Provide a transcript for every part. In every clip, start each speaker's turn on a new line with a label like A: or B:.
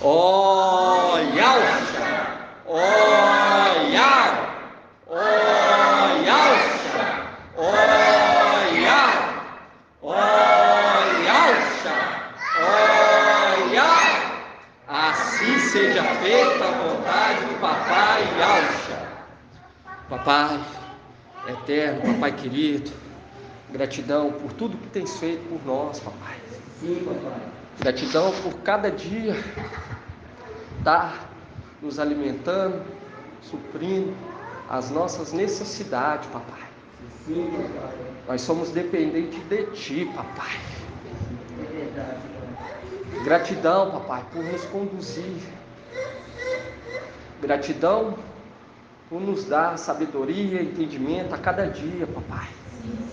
A: Ó, Yalcha! Ó, Yal! Ó, Yalcha! Ó, Yal! Ó, Yalcha! Ó, Yal! Assim seja feita a vontade do Papai Yalcha. Papai eterno, Papai querido, gratidão por tudo que tens feito por nós, Papai.
B: Sim, papai.
A: Gratidão por cada dia estar nos alimentando, suprindo as nossas necessidades, Papai.
B: Sim, papai.
A: Nós somos dependentes de Ti, Papai.
B: É verdade, papai.
A: Gratidão, Papai, por nos conduzir. Gratidão por nos dar sabedoria e entendimento a cada dia, Papai.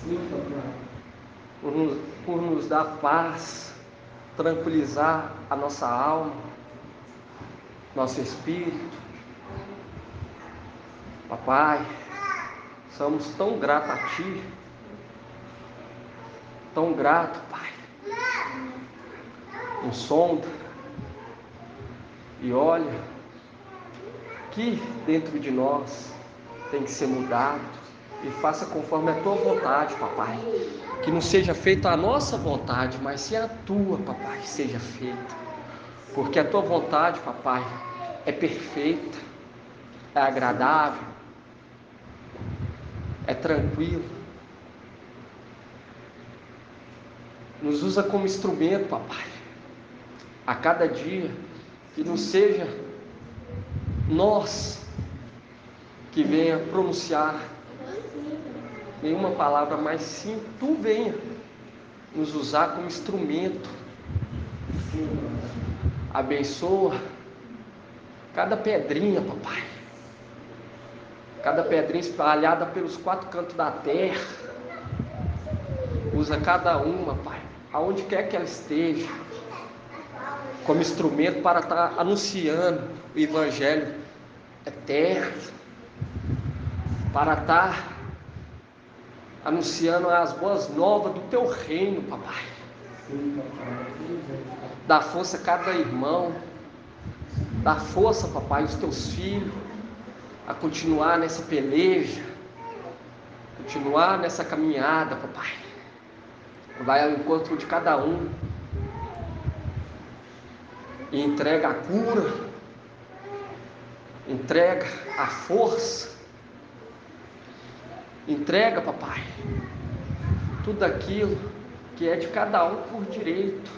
B: Sim, papai.
A: Por nos dar paz, tranquilizar a nossa alma, nosso espírito. Papai, somos tão gratos a Ti, tão grato, Pai. Nos sonda e olha que dentro de nós tem que ser mudado e faça conforme a Tua vontade, Papai. Que não seja feita a nossa vontade, mas sim a Tua, Papai, seja feita. Porque a Tua vontade, Papai, é perfeita, é agradável, é tranquilo. Nos usa como instrumento, Papai. A cada dia, que não seja nós que venha pronunciar nenhuma palavra, mas sim Tu venha nos usar como instrumento. Abençoa cada pedrinha, Papai. Cada pedrinha espalhada pelos 4 cantos da terra. Usa cada uma, Pai, aonde quer que ela esteja, como instrumento para estar anunciando o Evangelho eterno, para estar anunciando as boas novas do Teu reino, Papai.
B: Sim, papai.
A: Dá força a cada irmão, dá força, Papai, aos Teus filhos, a continuar nessa peleja, continuar nessa caminhada, Papai. Vai ao encontro de cada um e entrega a cura, entrega a força, entrega, Papai, tudo aquilo que é de cada um por direito.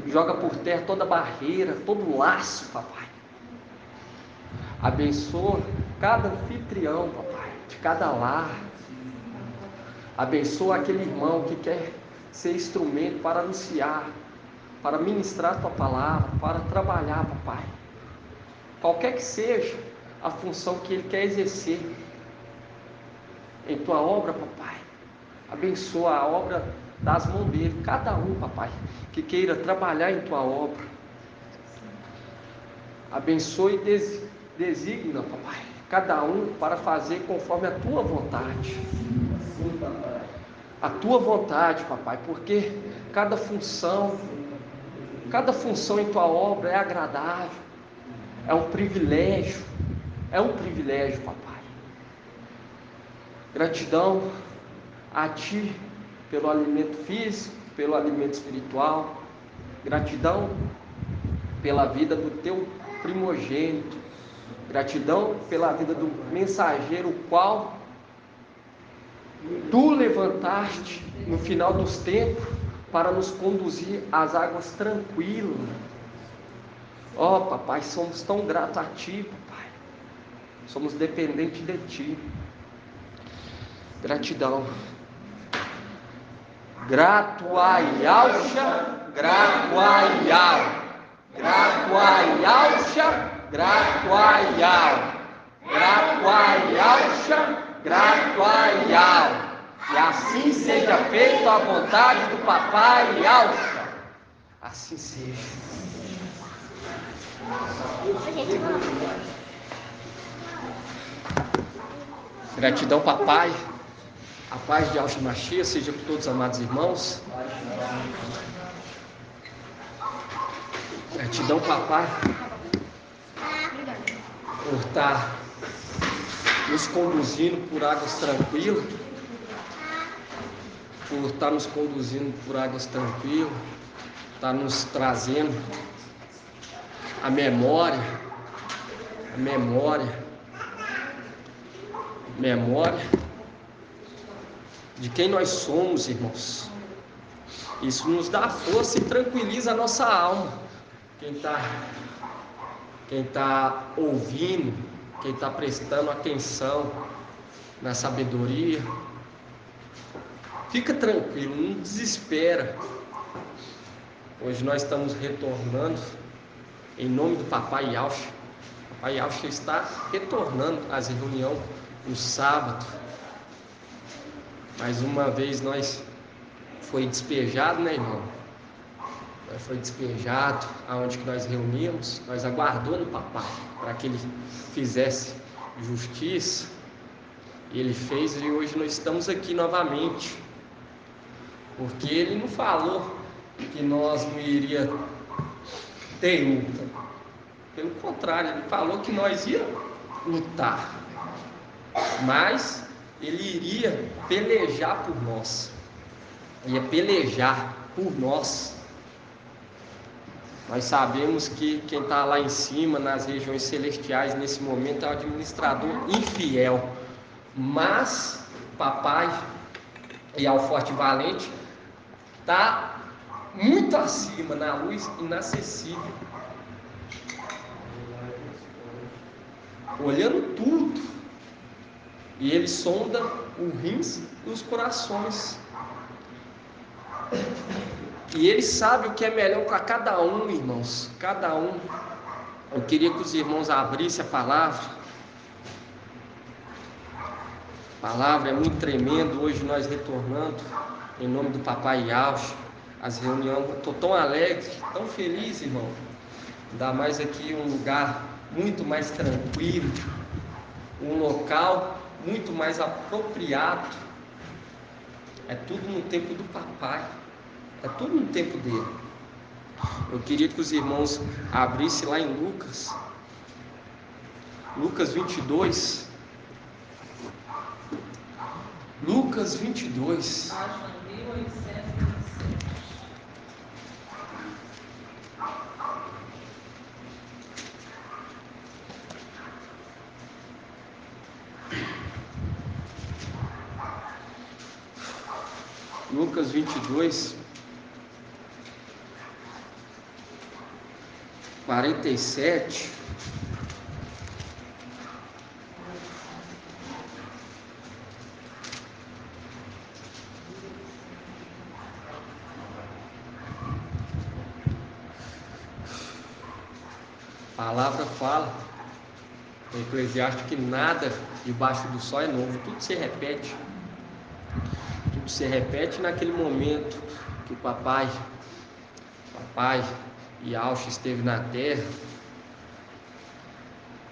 A: Joga por terra toda barreira, todo laço, Papai. Abençoa cada anfitrião, Papai, de cada lar. Abençoa aquele irmão que quer ser instrumento para anunciar, para ministrar a Tua palavra, para trabalhar, Papai. Qualquer que seja a função que ele quer exercer em Tua obra, Papai. Abençoa a obra das mãos dele, cada um, Papai, que queira trabalhar em Tua obra. Abençoe e designa, Papai, cada um para fazer conforme a Tua vontade.
B: Sim, papai.
A: A Tua vontade, Papai, porque cada função em Tua obra é agradável, é um privilégio, Papai. Gratidão a Ti pelo alimento físico, pelo alimento espiritual. Gratidão pela vida do Teu primogênito. Gratidão pela vida do mensageiro, o qual Tu levantaste no final dos tempos para nos conduzir às águas tranquilas. Ó, Papai, somos tão gratos a Ti, Papai. Somos dependentes de Ti. Gratidão. Grato a Yalcha, grato a Yal. Grato a Yalcha, grato a Yal. Grato a Yalcha, grato a Yal. E assim seja feita a vontade do Papai Yalcha. Assim seja. Gratidão, Papai. A paz de Yahshua Mashiach seja por todos os amados irmãos. Gratidão. Gratidão, papai, por estar nos conduzindo por águas tranquilas, está nos trazendo a memória de quem nós somos, irmãos. Isso nos dá força e tranquiliza a nossa alma. Quem está ouvindo, quem está prestando atenção na sabedoria, fica tranquilo, não desespera. Hoje nós estamos retornando em nome do Papai Yauch. O Papai Yauch está retornando às reuniões no sábado. Mais uma vez nós foi despejado, né, irmão? Foi despejado aonde que nós reunimos. Nós aguardou no papai para que ele fizesse justiça. E ele fez, e hoje nós estamos aqui novamente. Porque ele não falou que nós não iria ter luta. Pelo contrário, ele falou que nós ia lutar. Mas ele iria pelejar por nós. Ia pelejar por nós. Nós sabemos que quem está lá em cima, nas regiões celestiais, nesse momento é o administrador infiel. Mas papai e ao forte e valente está muito acima, na luz inacessível, olhando tudo. E ele sonda os rins e os corações. E ele sabe o que é melhor para cada um, irmãos. Cada um. Eu queria que os irmãos abrissem a palavra. A palavra é muito tremendo. Hoje nós retornando em nome do Papai Yauch. As reuniões, estou tão alegre, tão feliz, irmão. Ainda mais aqui um lugar muito mais tranquilo, um local muito mais apropriado. É tudo no tempo do papai. É tudo no tempo dele. Eu queria que os irmãos abrissem lá em Lucas 22. Lucas 22. Lucas 22, 47. A palavra fala no Eclesiastes que nada debaixo do sol é novo, tudo se repete. Tudo se repete naquele momento que o papai Yauch esteve na terra.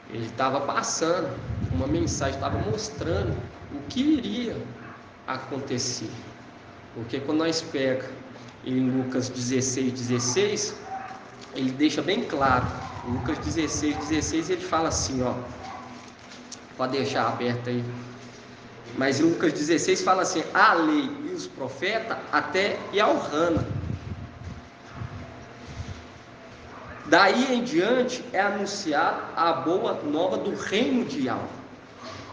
A: Ele estava passando uma mensagem, estava mostrando o que iria acontecer. Porque quando nós pegamos em Lucas 16, ele deixa bem claro. Em Lucas 16 ele fala assim, ó. Pode deixar aberto aí. Mas em Lucas 16 fala assim: a lei e os profetas até Elhana. Daí em diante é anunciada a boa nova do reino de Yahvé.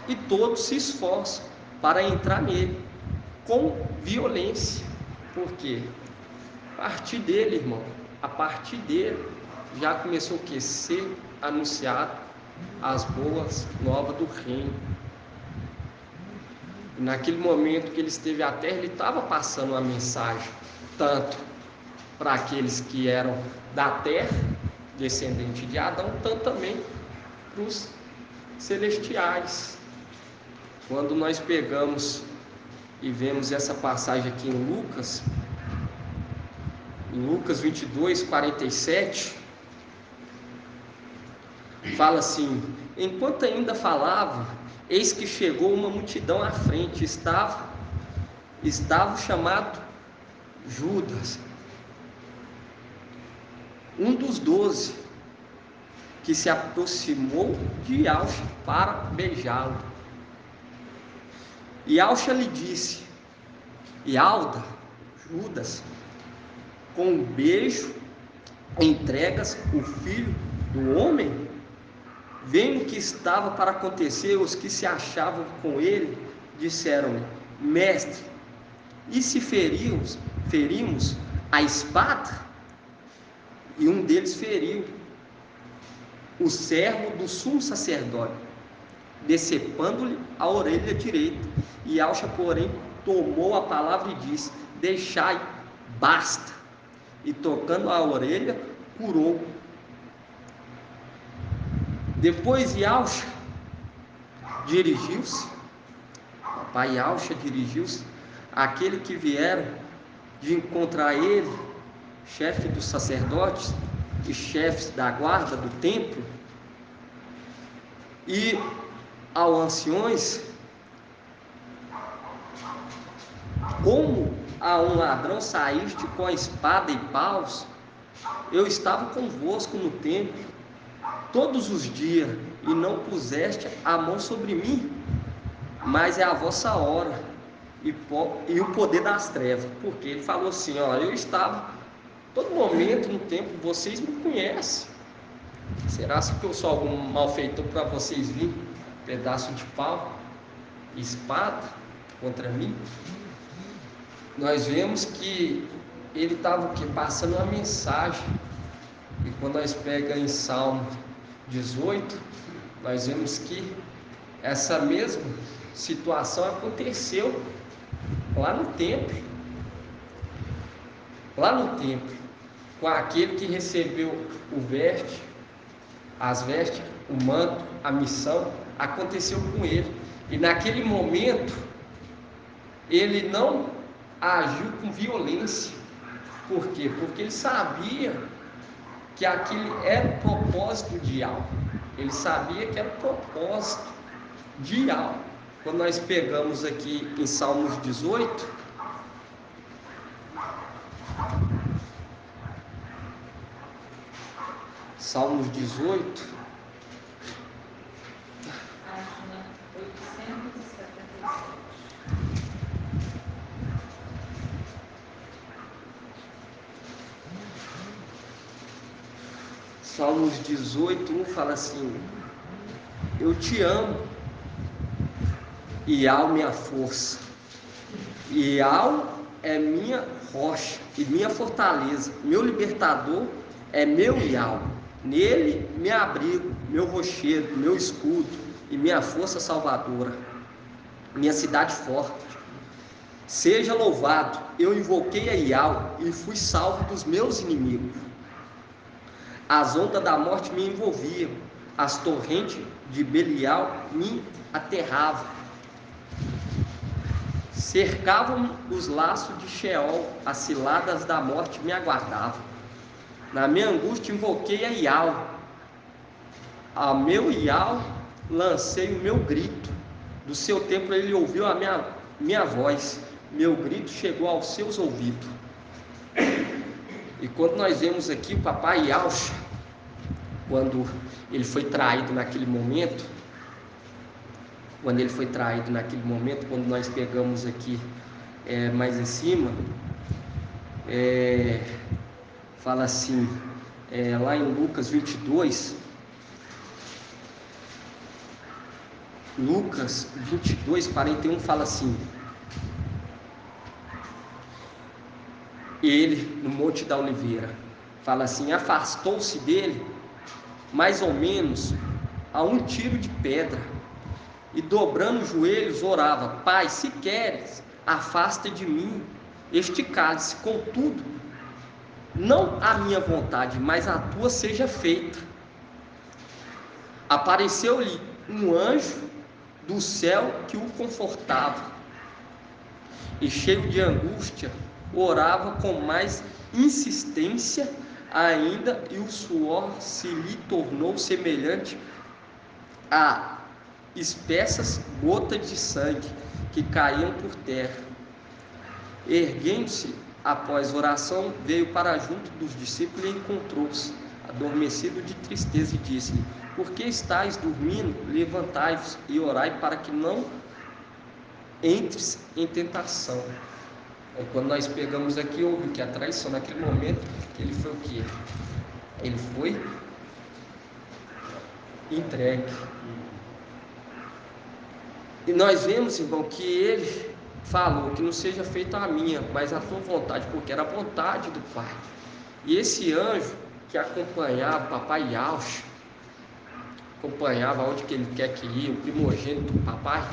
A: E todos se esforçam para entrar nele com violência. Por quê? A partir dele, irmão, a partir dele já começou o que? Ser anunciado as boas novas do reino. E naquele momento que ele esteve à terra, ele estava passando uma mensagem, tanto para aqueles que eram da terra, descendente de Adão, tanto também para os celestiais. Quando nós pegamos e vemos essa passagem aqui em Lucas 22, 47, fala assim: enquanto ainda falava, eis que chegou uma multidão à frente. Estava o chamado Judas, um dos 12, que se aproximou de Yahshua para beijá-lo. E Yahshua lhe disse: Yalda, Judas, com um beijo entregas o filho do homem? Vendo o que estava para acontecer, os que se achavam com ele disseram-lhe: Mestre, e se ferimos a espada? E um deles feriu o servo do sumo sacerdote, decepando-lhe a orelha direita. E Yahshua, porém, tomou a palavra e disse: Deixai, basta. E tocando a orelha, curou. Depois Yahshua dirigiu-se, papai Yahshua dirigiu-se àquele que vieram de encontrar ele, chefe dos sacerdotes e chefes da guarda do templo, e aos anciões: Como a um ladrão saíste com a espada e paus? Eu estava convosco no templo todos os dias, e não puseste a mão sobre mim, mas é a vossa hora e o poder das trevas. Porque ele falou assim: ó, eu estava todo momento no templo, vocês me conhecem. Será que eu sou algum malfeitor para vocês virem pedaço de pau, espada contra mim? Nós vemos que ele estava passando uma mensagem. E quando nós pegamos em Salmo 18, nós vemos que essa mesma situação aconteceu lá no templo, com aquele que recebeu as vestes, o manto, a missão, aconteceu com ele. E naquele momento, ele não agiu com violência. Por quê? Porque ele sabia que aquele era o propósito de algo. Ele sabia que era o propósito de algo. Quando nós pegamos aqui em Salmos 18, Salmos 18,
C: Página 877.
A: Salmos 18, 1 fala assim: Eu te amo, Ial minha força, Ial é minha rocha e minha fortaleza, meu libertador é meu Ial, nele me abrigo, meu rochedo, meu escudo e minha força salvadora, minha cidade forte. Seja louvado, eu invoquei a Ial e fui salvo dos meus inimigos. As ondas da morte me envolviam, as torrentes de Belial me aterravam. Cercavam os laços de Sheol, as ciladas da morte me aguardavam. Na minha angústia invoquei a Ial. A meu Ial lancei o meu grito. Do seu templo ele ouviu a minha voz. Meu grito chegou aos seus ouvidos. E quando nós vemos aqui o papai Yahshua, quando ele foi traído naquele momento, quando nós pegamos aqui mais em cima, fala assim, lá em Lucas 22, Lucas 22, 41, fala assim: ele, no Monte da Oliveira, fala assim: afastou-se dele mais ou menos a um tiro de pedra, e dobrando os joelhos orava: Pai, se queres, afasta de mim este cálice, contudo, não a minha vontade, mas a tua seja feita. Apareceu-lhe um anjo do céu que o confortava, e cheio de angústia, orava com mais insistência ainda, e o suor se lhe tornou semelhante a espessas gotas de sangue que caíam por terra. Erguendo-se após oração, veio para junto dos discípulos e encontrou-os adormecido de tristeza e disse-lhe: por que estáis dormindo? Levantai-vos e orai para que não entres em tentação. Quando nós pegamos aqui, houve que a traição naquele momento, ele foi o quê? Ele foi entregue. E nós vemos, irmão, que ele falou que não seja feita a minha, mas a tua vontade, porque era a vontade do Pai. E esse anjo que acompanhava o papai Yaush, acompanhava onde que ele quer que ia, o primogênito do papai,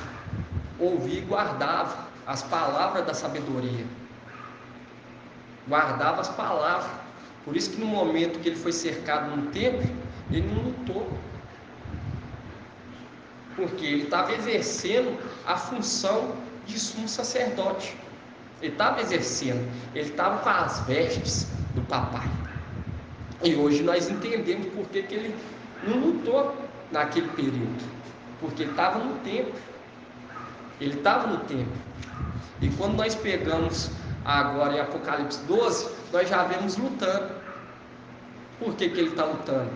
A: ouvia e guardava as palavras da sabedoria, guardava as palavras. Por isso que no momento que ele foi cercado no templo, ele não lutou, porque ele estava exercendo a função de sumo sacerdote. Ele estava exercendo, ele estava com as vestes do papai. E hoje nós entendemos por que ele não lutou naquele período, porque ele estava no templo. Ele estava no templo. E quando nós pegamos agora em Apocalipse 12, nós já vemos lutando. Por que ele está lutando?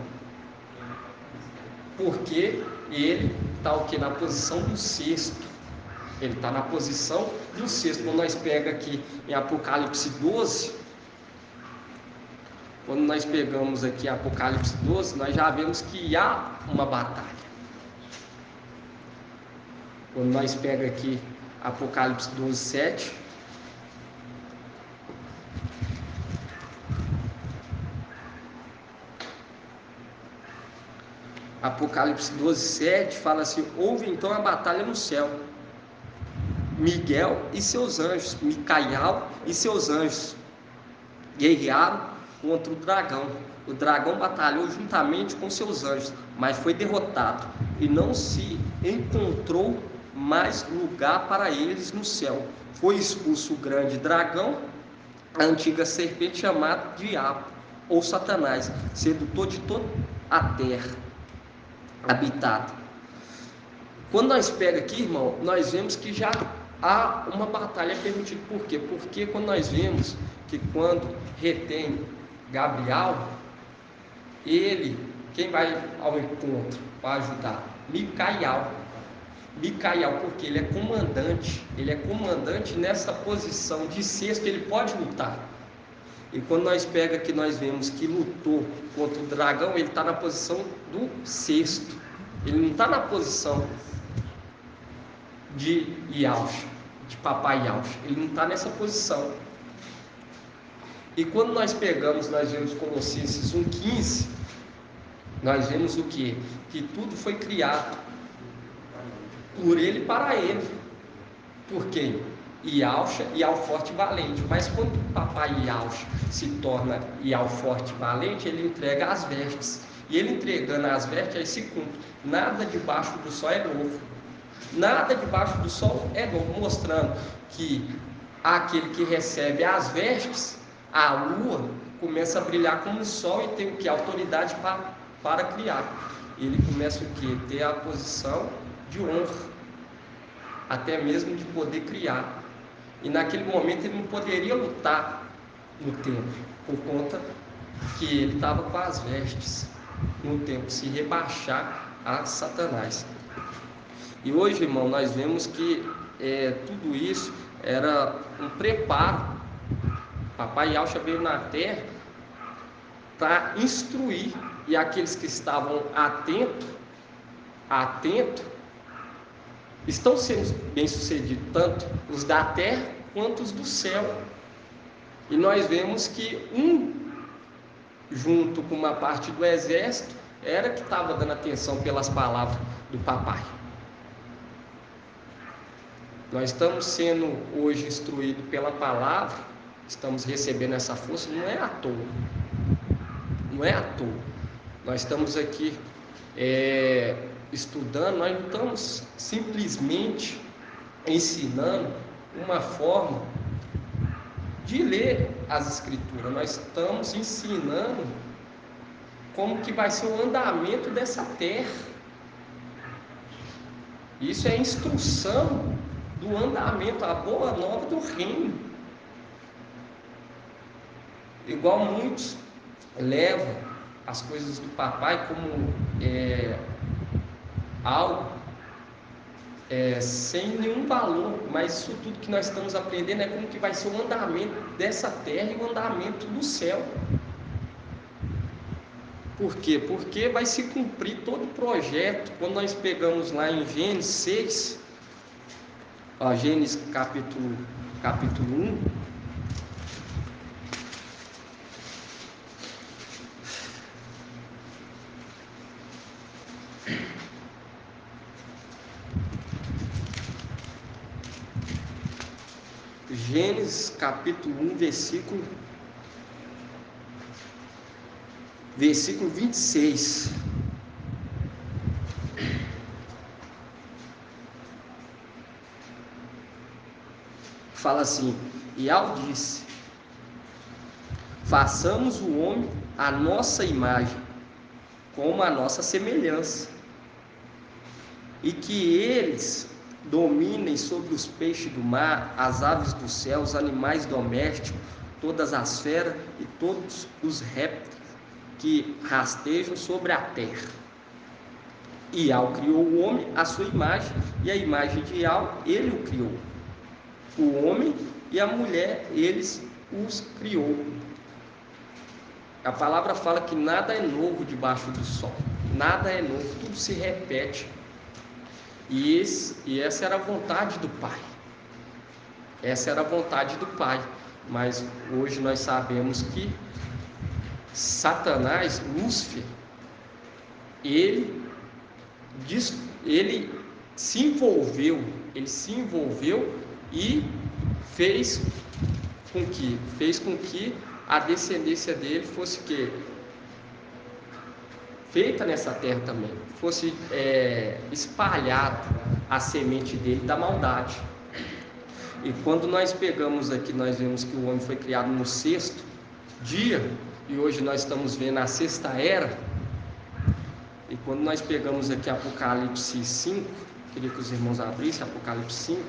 A: Porque ele está o que? Na posição do cesto. Ele está na posição do cesto. Quando nós pegamos aqui em Apocalipse 12, quando nós pegamos aqui Apocalipse 12, nós já vemos que há uma batalha. Quando nós pegamos aqui Apocalipse 12, 7, Apocalipse 12, 7 fala assim: houve então a batalha no céu. Miguel e seus anjos, Micael e seus anjos guerrearam contra o dragão. O dragão batalhou juntamente com seus anjos, mas foi derrotado e não se encontrou mais lugar para eles no céu. Foi expulso o grande dragão, a antiga serpente chamada Diabo ou Satanás, sedutor de toda a terra habitada. Quando nós pegamos aqui, irmão, nós vemos que já há uma batalha permitida. Por quê? Porque quando nós vemos que quando retém Gabriel, quem vai ao encontro para ajudar? Micael, porque ele é comandante nessa posição de cesto, ele pode lutar. E quando nós pega que nós vemos que lutou contra o dragão, ele está na posição do cesto, ele não está na posição de Yaush, de papai Yaush, ele não está nessa posição. E quando nós pegamos, nós vemos Colossenses 1,15, nós vemos o que? Que tudo foi criado por ele e para ele. Por quem? Yaush, Ial forte e valente. Mas quando o papai Yaush se torna Ial forte e valente, ele entrega as vestes. E ele entregando as vestes, aí se cumpre: nada debaixo do sol é novo. Nada debaixo do sol é novo, mostrando que aquele que recebe as vestes, a lua começa a brilhar como o sol e tem o que? Autoridade para criar. Ele começa o que? Ter a posição de honra, até mesmo de poder criar. E naquele momento ele não poderia lutar no templo, por conta que ele estava com as vestes no templo, se rebaixar a Satanás. E hoje, irmão, nós vemos que tudo isso era um preparo. Papai Yaush veio na terra para instruir, e aqueles que estavam atentos, estão sendo bem-sucedidos, tanto os da terra quanto os do céu. E nós vemos que junto com uma parte do exército, era que estava dando atenção pelas palavras do papai. Nós estamos sendo hoje instruídos pela palavra, estamos recebendo essa força, não é à toa. Não é à toa. Nós estamos aqui estudando, nós não estamos simplesmente ensinando uma forma de ler as escrituras, nós estamos ensinando como que vai ser o andamento dessa terra. Isso é instrução do andamento, a boa nova do reino. Igual muitos levam as coisas do papai como algo sem nenhum valor, mas isso tudo que nós estamos aprendendo é como que vai ser o andamento dessa terra e o andamento do céu. Por quê? Porque vai se cumprir todo o projeto. Quando nós pegamos lá em Gênesis 6, Gênesis capítulo 1, Gênesis capítulo 1, versículo 26. Fala assim: e Al disse: façamos o homem à nossa imagem, como a nossa semelhança, e que eles dominem sobre os peixes do mar, as aves do céu, os animais domésticos, todas as feras e todos os répteis que rastejam sobre a terra. E Al criou o homem à sua imagem, e a imagem de Al ele o criou. O homem e a mulher, eles os criou. A palavra fala que nada é novo debaixo do sol. Nada é novo, tudo se repete. E essa era a vontade do Pai. Essa era a vontade do Pai. Mas hoje nós sabemos que Satanás, Lúcifer, ele se envolveu e fez com que a descendência dele fosse feita nessa terra também, fosse espalhado a semente dele da maldade. E quando nós pegamos aqui, nós vemos que o homem foi criado no sexto dia, e hoje nós estamos vendo a sexta era. E quando nós pegamos aqui Apocalipse 5, queria que os irmãos abrissem Apocalipse 5.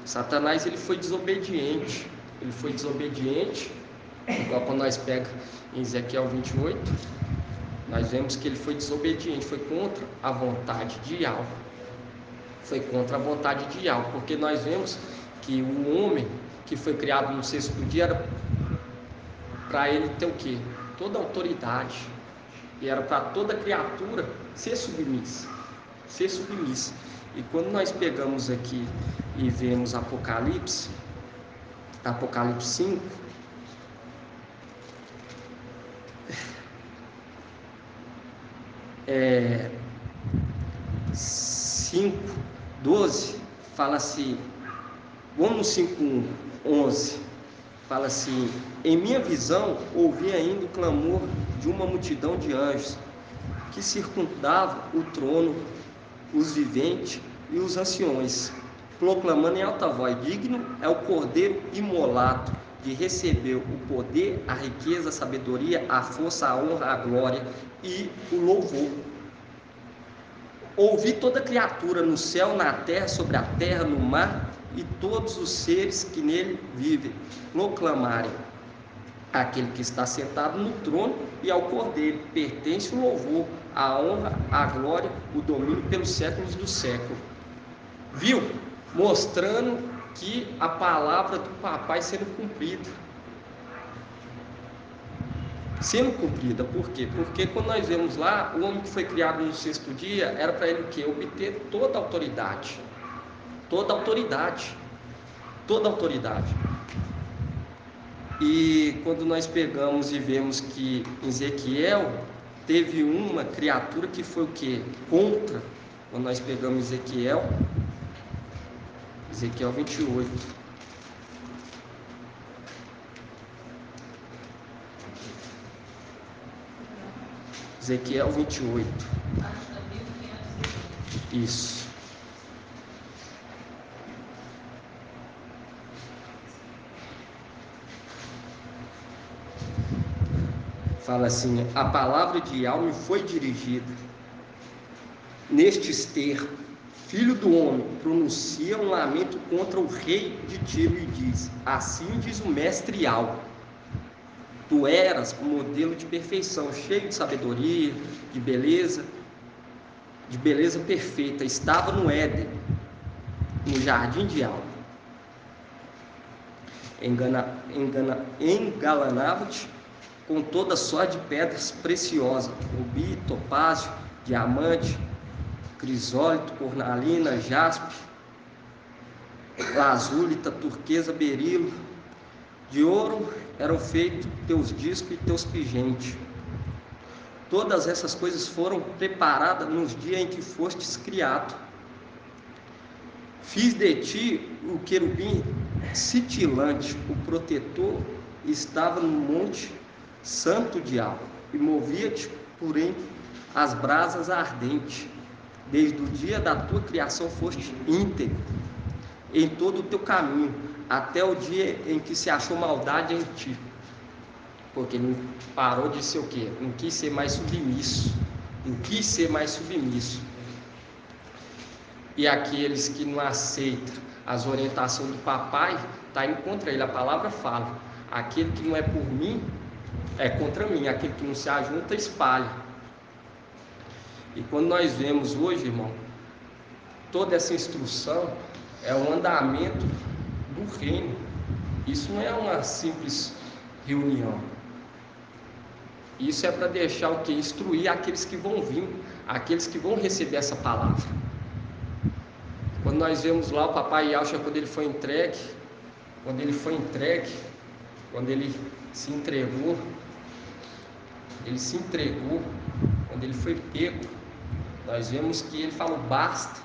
A: Satanás ele foi desobediente, igual quando nós pegamos em Ezequiel 28, nós vemos que ele foi desobediente, foi contra a vontade de Yahweh, porque nós vemos que o homem que foi criado no sexto dia era para ele ter o quê? Toda autoridade, e era para toda criatura ser submissa. E quando nós pegamos aqui e vemos Apocalipse 5, é, 5:12, fala assim, vamos no 5:11, fala assim: em minha visão ouvi ainda o clamor de uma multidão de anjos que circundavam o trono, os viventes e os anciões, proclamando em alta voz: digno é o Cordeiro imolado de receber o poder, a riqueza, a sabedoria, a força, a honra, a glória e o louvor. Ouvi toda criatura no céu, na terra, sobre a terra, no mar, e todos os seres que nele vivem proclamarem: aquele que está sentado no trono e ao Cordeiro pertence o louvor, a honra, a glória, o domínio pelos séculos dos séculos. Viu? Mostrando que a palavra do papai sendo cumprida. Por quê? Porque quando nós vemos lá, o homem que foi criado no sexto dia, era para ele o quê? Obter toda a autoridade. E quando nós pegamos e vemos que em Ezequiel teve uma criatura que foi o quê? Contra. Quando nós pegamos Ezequiel 28. Ezequiel 28. Isso. fala assim: a palavra de Yahweh me foi dirigida nestes termos: filho do homem, pronuncia um lamento contra o rei de Tiro e diz: assim diz o mestre Yahweh, tu eras um modelo de perfeição, cheio de sabedoria, de beleza perfeita, estava no Éden, no jardim de Yahweh. Engalanava-te com toda sorte de pedras preciosas, rubi, topázio, diamante, crisólito, cornalina, jaspe, lazulita, turquesa, berilo. De ouro eram feitos teus discos e teus pingentes. Todas essas coisas foram preparadas nos dias em que fostes criado. Fiz de ti o querubim cintilante, o protetor estava no monte santo de Yahweh, e movia-te por entre as brasas ardentes. Desde o dia da tua criação foste íntegro em todo o teu caminho, até o dia em que se achou maldade em ti. Porque não parou de ser o quê? Não quis ser mais submisso. Não quis ser mais submisso. E aqueles que não aceitam as orientações do papai, está indo contra ele. A palavra fala: aquele que não é por mim, é contra mim. Aquele que não se ajunta, espalha. E quando nós vemos hoje, irmão, toda essa instrução é um andamento do reino. Isso não é uma simples reunião. Isso é para deixar o que? Instruir aqueles que vão vir, aqueles que vão receber essa palavra. Quando nós vemos lá o papai Yahshua, quando ele se entregou, quando ele foi pego, nós vemos que ele falou: basta.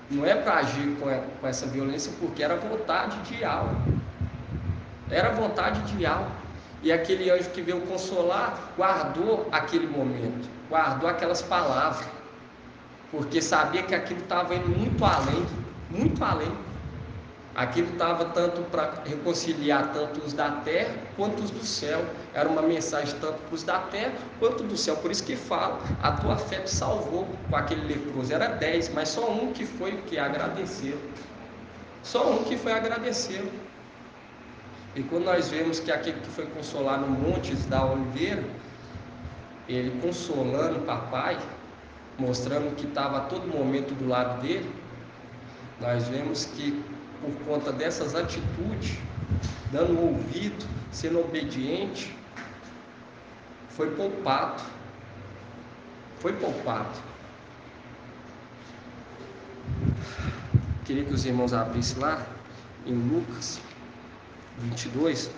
A: Não é para agir com essa violência, porque era vontade de Yahweh. Era vontade de Yahweh. E aquele anjo que veio consolar, guardou aquele momento, guardou aquelas palavras, porque sabia que aquilo estava indo muito além, muito além. Aquilo estava tanto para reconciliar tanto os da terra quanto os do céu. Era uma mensagem tanto para os da terra quanto do céu. Por isso que fala: a tua fé te salvou com aquele leproso. Era 10, mas só um que foi o que agradeceu. Só um que foi agradecer. E quando nós vemos que aquele que foi consolar no Montes da Oliveira, ele consolando o papai, mostrando que estava a todo momento do lado dele, nós vemos que por conta dessas atitudes, dando ouvido, sendo obediente, foi poupado. Queria que os irmãos abrissem lá em Lucas 22.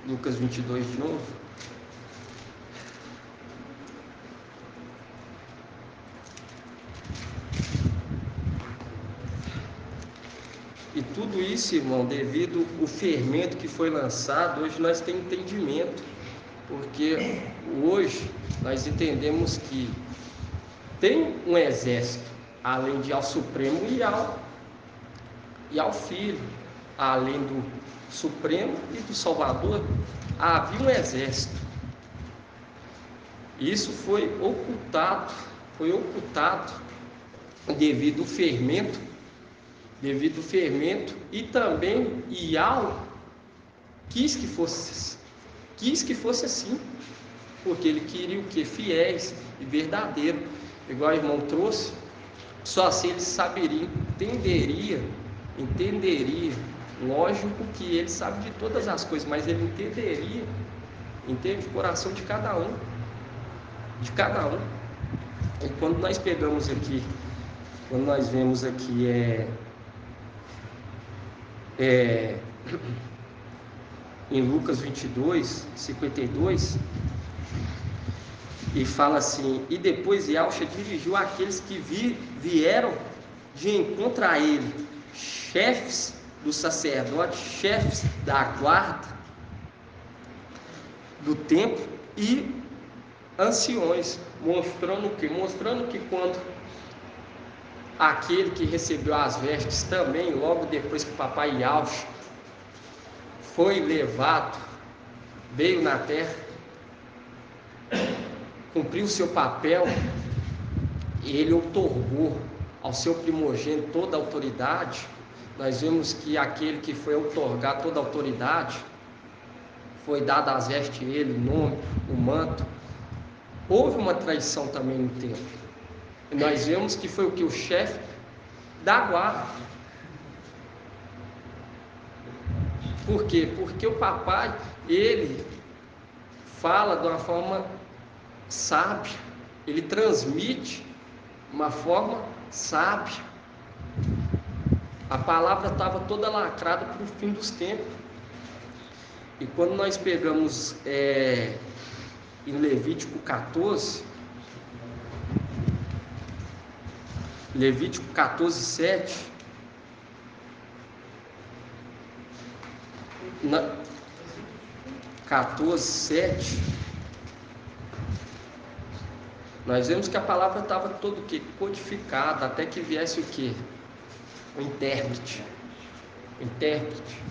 A: Lucas 22 de novo. E tudo isso, irmão, devido ao fermento que foi lançado, hoje nós temos entendimento. Porque hoje nós entendemos que tem um exército, além de ao Supremo e ao Filho, além do Supremo e do Salvador, havia um exército. Isso foi ocultado devido ao fermento, e também Yahweh quis que fosse assim, porque ele queria o que? Fiéis e verdadeiros, igual o irmão trouxe. Só assim ele saberia, entenderia, lógico que ele sabe de todas as coisas, mas ele entende o coração de cada um. E quando nós pegamos aqui, quando nós vemos aqui em Lucas 22, 52, e fala assim: e depois Yahshua dirigiu aqueles que vieram de encontro a ele, chefes dos sacerdotes, chefes da guarda do templo, e anciões, mostrando o quê? Mostrando que quando aquele que recebeu as vestes também, logo depois que o papai Yaush foi levado, veio na terra, cumpriu o seu papel, e ele outorgou ao seu primogênito toda a autoridade. Nós vemos que aquele que foi outorgar toda a autoridade, foi dado as vestes a ele, o nome, o manto. Houve uma traição também no templo. E nós vemos que foi o que? O chefe da guarda. Por quê? Porque o papai, ele fala de uma forma sábia, ele transmite uma forma sábia. A palavra estava toda lacrada para o fim dos tempos. E quando nós pegamos em Levítico 14, Levítico 14, 7, 14, 7, nós vemos que a palavra estava toda o quê? Codificada, até que viesse o quê? O intérprete. O intérprete.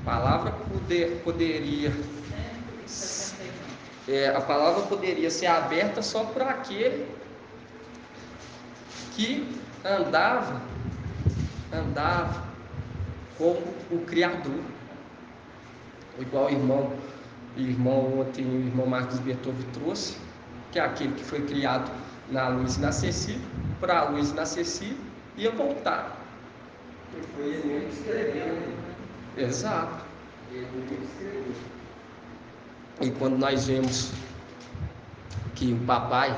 A: A palavra poderia a palavra poderia ser aberta só para aquele que andava como o Criador. Igual o irmão ontem, o irmão Marcos Beethoven trouxe, que é aquele que foi criado na luz inacessível, para a luz inacessível, ia voltar.
B: E foi ele mesmo que escreveu, né?
A: Exato.
B: Ele mesmo escreveu.
A: E quando nós vemos que o papai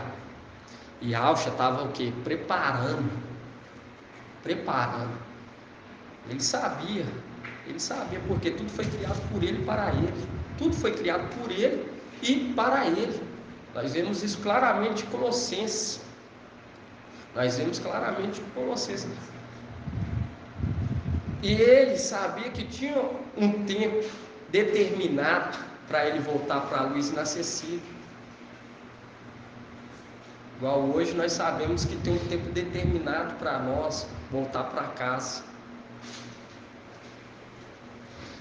A: Yaush estava o quê? Preparando. Ele sabia porque tudo foi criado por ele e para ele. Tudo foi criado por ele e para ele. Nós vemos isso claramente em Colossenses. E ele sabia que tinha um tempo determinado para ele voltar para a luz inacessível. Igual hoje nós sabemos que tem um tempo determinado para nós voltar para casa.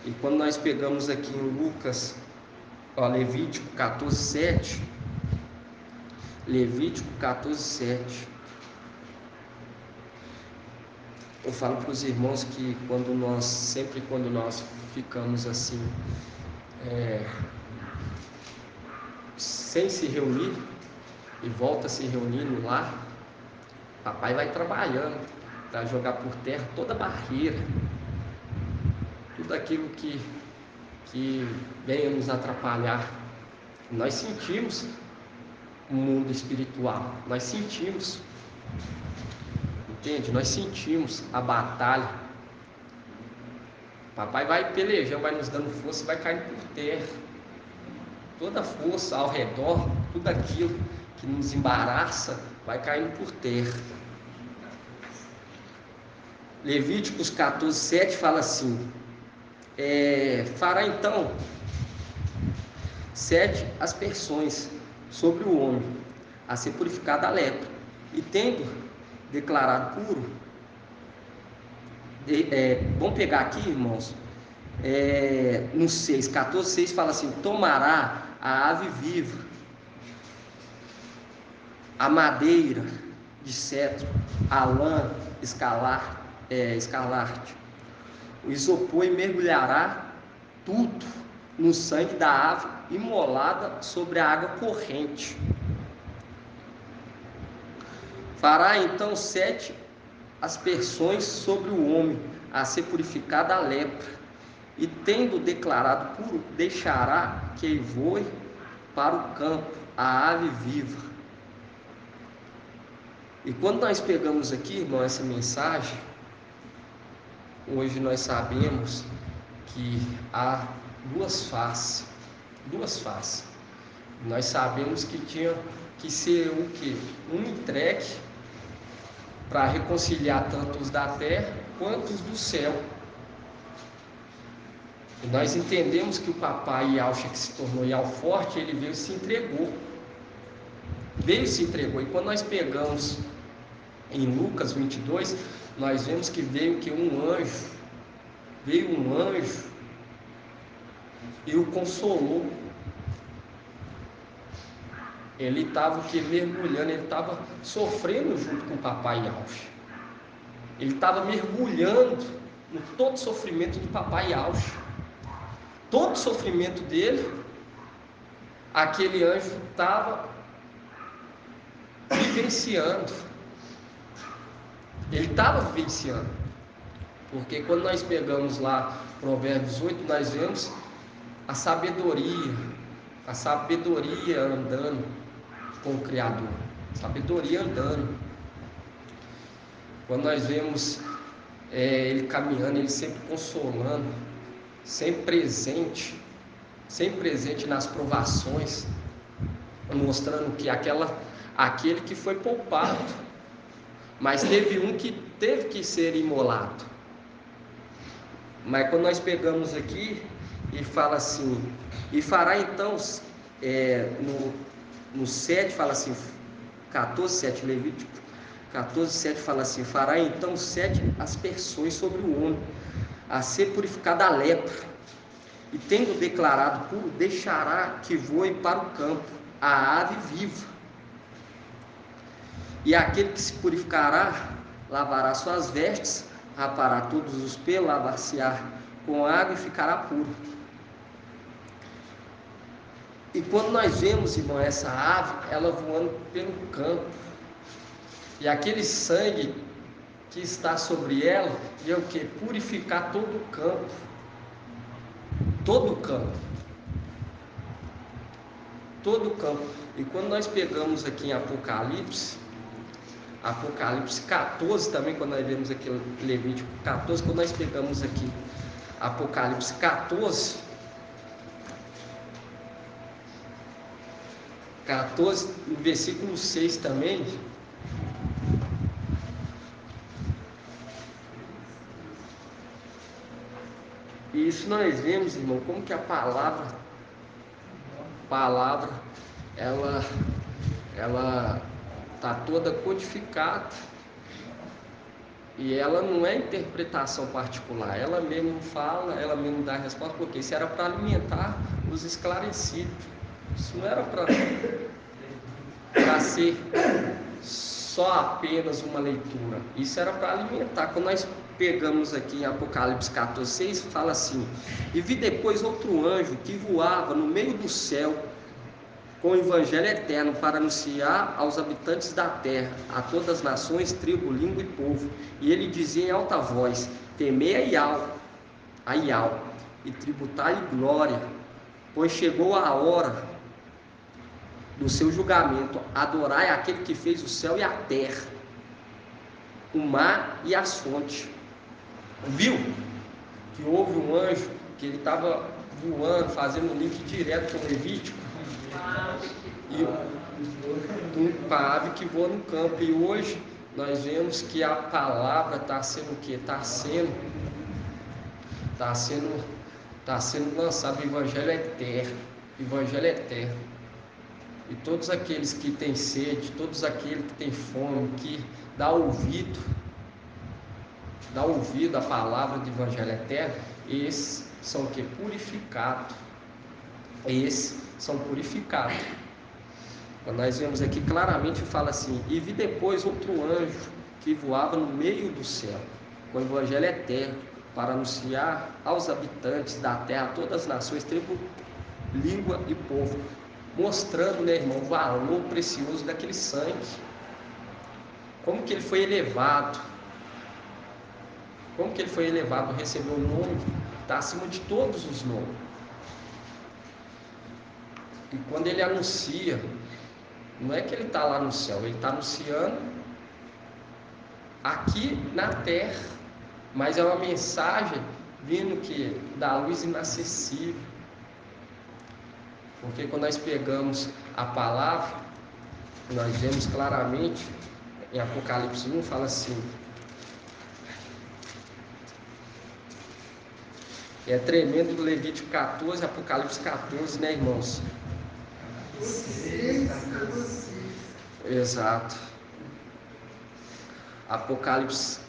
A: E quando nós pegamos aqui em Lucas, Levítico 14, 7, Levítico 14, 7, eu falo para os irmãos que quando nós ficamos assim, sem se reunir, e volta a se reunir no lar, papai vai trabalhando para jogar por terra toda a barreira, tudo aquilo que venha nos atrapalhar. Nós sentimos o mundo espiritual, nós sentimos, entende? Nós sentimos a batalha. Papai vai pelejando, vai nos dando força e vai caindo por terra. Toda a força ao redor, tudo aquilo que nos embaraça, vai caindo por terra. Levíticos 14, 7 fala assim: fará então 7 aspersões sobre o homem, a ser purificado da lepra, e tendo declarado puro, vamos pegar aqui, irmãos, no 6, 14, 6 fala assim: tomará a ave viva, a madeira de cedro, a lã escarlate, o isopor, e mergulhará tudo no sangue da ave imolada sobre a água corrente. Fará então 7 aspersões sobre o homem, a ser purificado da lepra, e tendo declarado puro, deixará que voe para o campo a ave viva. E quando nós pegamos aqui, irmão, essa mensagem, hoje nós sabemos que há duas faces. Nós sabemos que tinha que ser o quê? Um entregue para reconciliar tanto os da terra quanto os do céu. E nós entendemos que o papai Yaush, que se tornou Yau forte, ele veio e se entregou. veio e se entregou. E quando nós pegamos em Lucas 22, nós vemos que veio um anjo e o consolou. Ele estava mergulhando, ele estava sofrendo junto com o papai Ausch. Ele estava mergulhando no todo sofrimento do papai Ausch. Todo sofrimento dele, aquele anjo estava vivenciando. Ele estava vivenciando. Porque quando nós pegamos lá Provérbios 8, nós vemos a sabedoria andando com o Criador. Sabedoria andando. Quando nós vemos ele caminhando, ele sempre consolando, sempre presente nas provações, mostrando que aquele que foi poupado, mas teve um que teve que ser imolado. Mas quando nós pegamos aqui e fala assim, e fará então, no 7 fala assim, 14:7, Levítico 14:7 fala assim, fará então 7 aspersões sobre o homem, a ser purificado da lepra, e tendo declarado puro, deixará que voe para o campo a ave viva, e aquele que se purificará, lavará suas vestes, rapará todos os pelos, lavar-se-á com água e ficará puro. E quando nós vemos, irmão, essa ave, ela voando pelo campo, e aquele sangue que está sobre ela, é o que? Purificar todo o campo. Todo o campo. Todo o campo. E quando nós pegamos aqui em Apocalipse 14 também, quando nós vemos aqui Levítico 14, quando nós pegamos aqui Apocalipse 14, no versículo 6 também, e isso nós vemos, irmão, como que a palavra ela está toda codificada, e ela não é interpretação particular, ela mesmo fala, ela mesmo dá a resposta, porque isso era para alimentar os esclarecidos, isso não era para ser só apenas uma leitura, isso era para alimentar. Quando nós pegamos aqui em Apocalipse 14:6, fala assim, e vi depois outro anjo que voava no meio do céu, com o evangelho eterno, para anunciar aos habitantes da terra, a todas as nações, tribo, língua e povo. E ele dizia em alta voz, temei a Iau, e tributai glória, pois chegou a hora do seu julgamento. Adorai aquele que fez o céu e a terra, o mar e as fontes. Viu que houve um anjo que ele estava voando, fazendo um link direto com o Levítico, e uma ave que voa no campo. E hoje nós vemos que a palavra está sendo o quê? Está sendo lançado o evangelho eterno. E todos aqueles que têm sede, todos aqueles que têm fome, que dá ouvido à palavra do evangelho eterno, esses são o que? Purificados. Esses são purificados. Quando nós vemos aqui claramente, fala assim, e vi depois outro anjo que voava no meio do céu, com o evangelho eterno, para anunciar aos habitantes da terra, todas as nações, tribo, língua e povo, mostrando, né, irmão, o valor precioso daquele sangue, como que ele foi elevado, recebeu o nome, está acima de todos os nomes. E quando ele anuncia, não é que ele está lá no céu, ele está anunciando aqui na terra, mas é uma mensagem vindo que da luz inacessível. Porque quando nós pegamos a palavra, nós vemos claramente em Apocalipse 1, fala assim, é tremendo, do Levítico 14, Apocalipse 14, né, irmãos? Exato. Apocalipse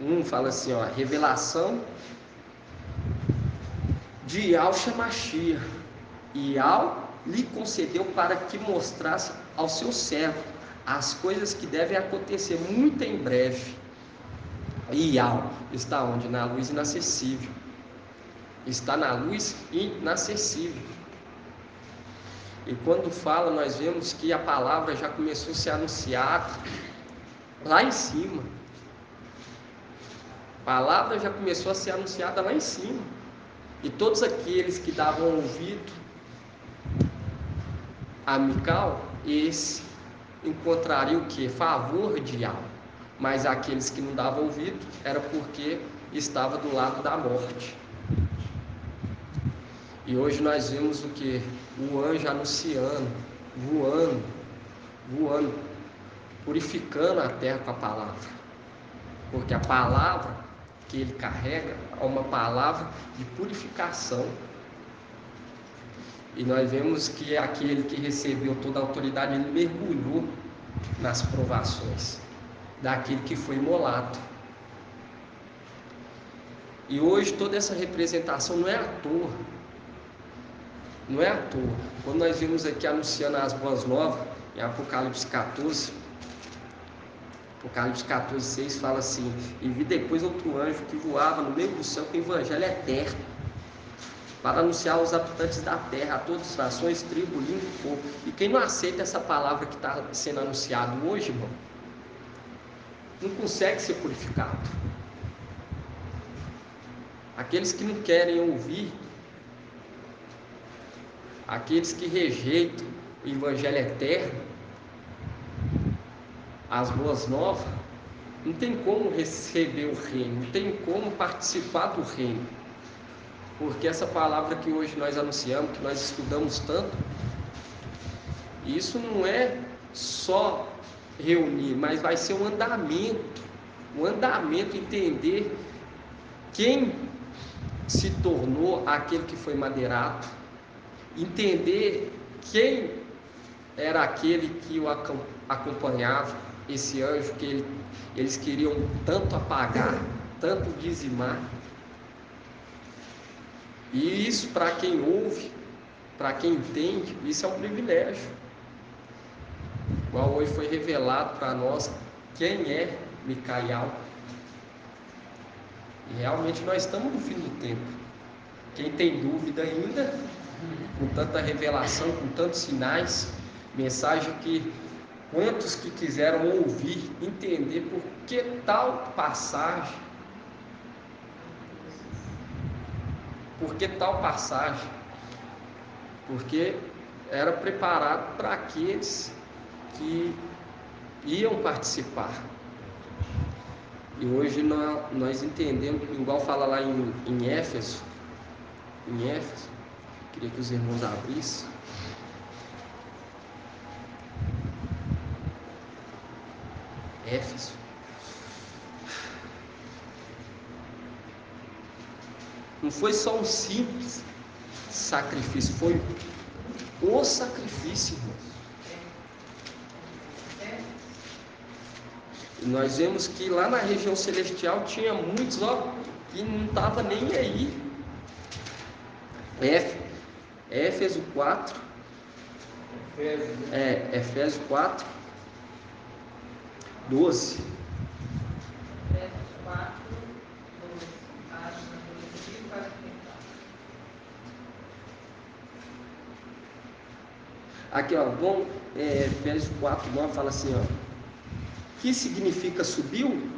A: 1 fala assim, ó, revelação de Yahshua Mashiach, e Yahweh lhe concedeu para que mostrasse ao seu servo as coisas que devem acontecer muito em breve. E Yahweh está onde? Na luz inacessível. Está na luz inacessível. E quando fala, nós vemos que a palavra já começou a ser anunciada lá em cima. A palavra já começou a ser anunciada lá em cima. E todos aqueles que davam ouvido a Mical, esse encontraria o que? Favor de Yahweh. Mas aqueles que não davam ouvido, era porque estava do lado da morte. E hoje nós vemos o que? O anjo anunciando, voando, purificando a terra com a palavra. Porque a palavra que ele carrega é uma palavra de purificação. E nós vemos que aquele que recebeu toda a autoridade, ele mergulhou nas provações daquele que foi imolado. E hoje toda essa representação não é à toa. Não é à toa. Quando nós vimos aqui anunciando as boas novas, em Apocalipse 14, 6 fala assim: e vi depois outro anjo que voava no meio do céu com o evangelho eterno, para anunciar aos habitantes da terra, a todas as nações, tribo, língua e povo. E quem não aceita essa palavra que está sendo anunciada hoje, irmão, não consegue ser purificado. Aqueles que não querem ouvir, aqueles que rejeitam o evangelho eterno, as boas novas, não tem como receber o reino, não tem como participar do reino. Porque essa palavra que hoje nós anunciamos, que nós estudamos tanto, isso não é só reunir, mas vai ser um andamento, entender quem se tornou aquele que foi madeirado, entender quem era aquele que o acompanhava, esse anjo que eles queriam tanto apagar, tanto dizimar. E isso, para quem ouve, para quem entende, isso é um privilégio. Igual hoje foi revelado para nós quem é Micael. E realmente nós estamos no fim do tempo. Quem tem dúvida ainda, com tanta revelação, com tantos sinais, mensagem que quantos que quiseram ouvir, entender por que tal passagem, porque era preparado para aqueles que iam participar. E hoje nós entendemos, igual fala lá em Éfeso, queria que os irmãos abrissem. Éfeso. Não foi só um simples sacrifício, foi o sacrifício, irmão. E nós vemos que lá na região celestial tinha muitos, que não estavam nem aí. Éfeso 4. Efésios 4, 12.
C: Efésios 4, 12. Página 2044.
A: Aqui, ó, bom, Efésios 4, 9 fala assim, ó. Que significa subiu?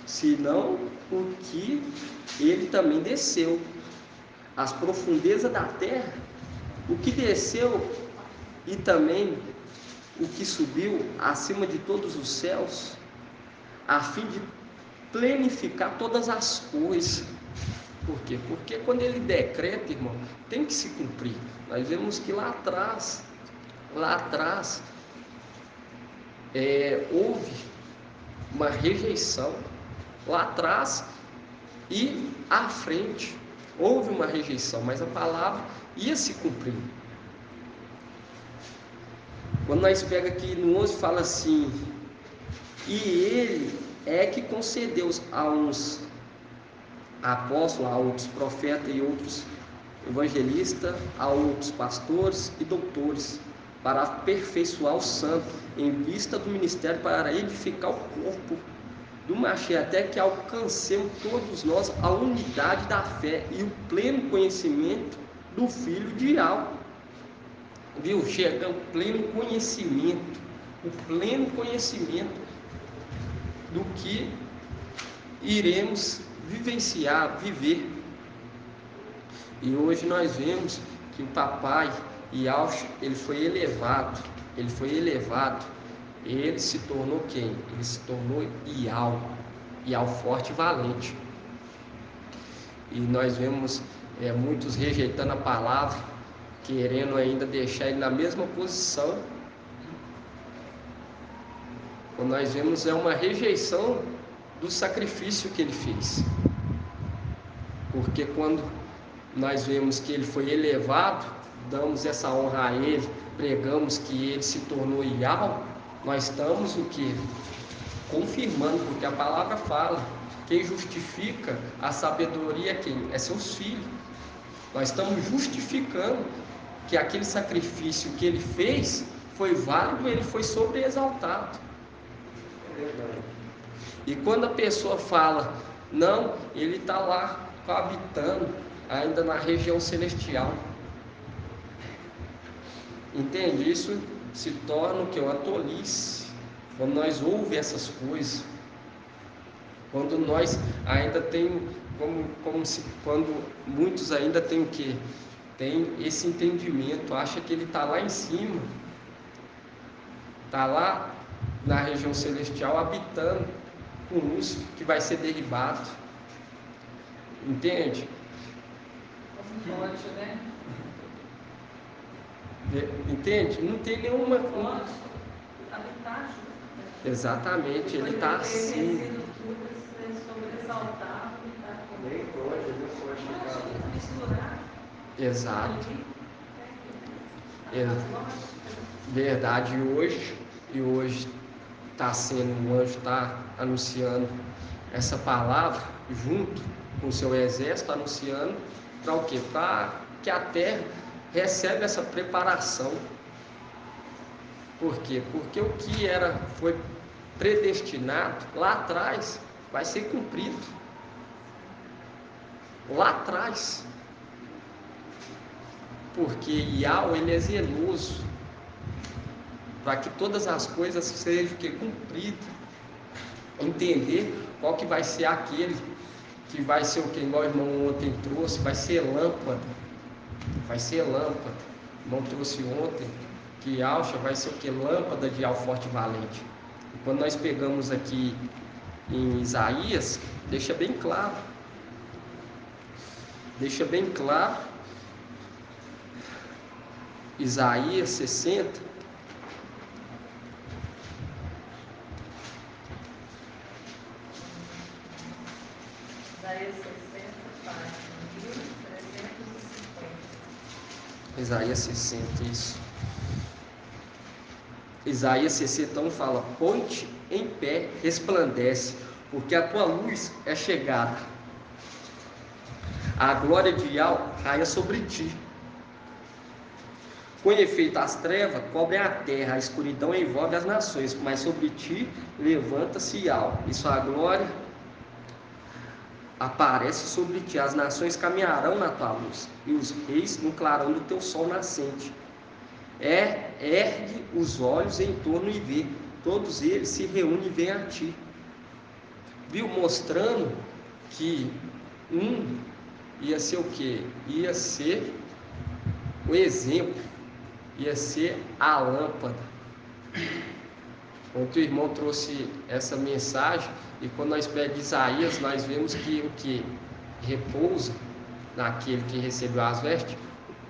A: Senão o que ele também desceu às profundezas da terra, o que desceu e também o que subiu acima de todos os céus, a fim de plenificar todas as coisas. Por quê? Porque quando ele decreta, irmão, tem que se cumprir. Nós vemos que lá atrás houve uma rejeição, lá atrás e à frente houve uma rejeição, mas a palavra ia se cumprir. Quando nós pega aqui no 11, fala assim: e ele é que concedeu a uns apóstolos, a outros profetas e outros evangelistas, a outros pastores e doutores, para aperfeiçoar os santos, em vista do ministério, para edificar o corpo do Mashiach, até que alcancemos todos nós a unidade da fé e o pleno conhecimento do Filho de Yahweh. Viu? Chega o pleno conhecimento do que iremos vivenciar, viver. E hoje nós vemos que o papai Yahshua, ele foi elevado, ele se tornou quem? Ele se tornou Yahweh forte e valente. E nós vemos muitos rejeitando a palavra, querendo ainda deixar ele na mesma posição. Quando nós vemos uma rejeição do sacrifício que ele fez. Porque quando nós vemos que ele foi elevado, damos essa honra a ele, pregamos que ele se tornou Yahweh, nós estamos o que? Confirmando, porque a palavra fala, quem justifica a sabedoria é quem? É seus filhos. Nós estamos justificando que aquele sacrifício que ele fez foi válido, ele foi sobreexaltado. E quando a pessoa fala, não, ele está lá habitando ainda na região celestial, entende? Isso se torna o que? Uma tolice. Quando nós ouvimos essas coisas, quando nós ainda tem quando muitos ainda têm o que? Tem esse entendimento, acha que ele está lá em cima, está lá na região celestial habitando com Lúcifer, que vai ser derribado. Entende?
C: Como pode, né?
A: Entende? Não tem nenhuma.
C: Pode habitar junto.
A: Exatamente, ele está assim.
C: Sobressaltado,
B: Nem pode, não pode chegar.
C: misturar.
A: Exato. Verdade. E hoje está sendo, o anjo está anunciando essa palavra junto com o seu exército, anunciando para o quê? Para que a terra recebe essa preparação. Por quê? Porque o que foi predestinado lá atrás vai ser cumprido. Lá atrás. Porque Yahweh, ele é zeloso para que todas as coisas sejam cumpridas. Entender qual que vai ser aquele que vai ser o que igual o irmão ontem trouxe, vai ser lâmpada. O irmão trouxe ontem que Yahshua vai ser o que? Lâmpada de Yahweh forte e valente. E quando nós pegamos aqui em Isaías, deixa bem claro. Isaías 60. Isaías 60, isso. Isaías 60 fala: põe-te em pé, resplandece, porque a tua luz é chegada. A glória de Yahweh caia sobre ti. Com efeito, as trevas cobrem a terra, a escuridão envolve as nações, mas sobre ti levanta-se Yahweh, e sua glória aparece sobre ti. As nações caminharão na tua luz, e os reis no clarão do teu sol nascente. Ergue os olhos em torno e vê, todos eles se reúnem e vêm a ti. Viu? Mostrando que ia ser o quê? Ia ser o exemplo, ia ser a lâmpada. Quando o irmão trouxe essa mensagem, e quando nós pegamos Isaías, nós vemos que o que repousa naquele que recebeu as vestes,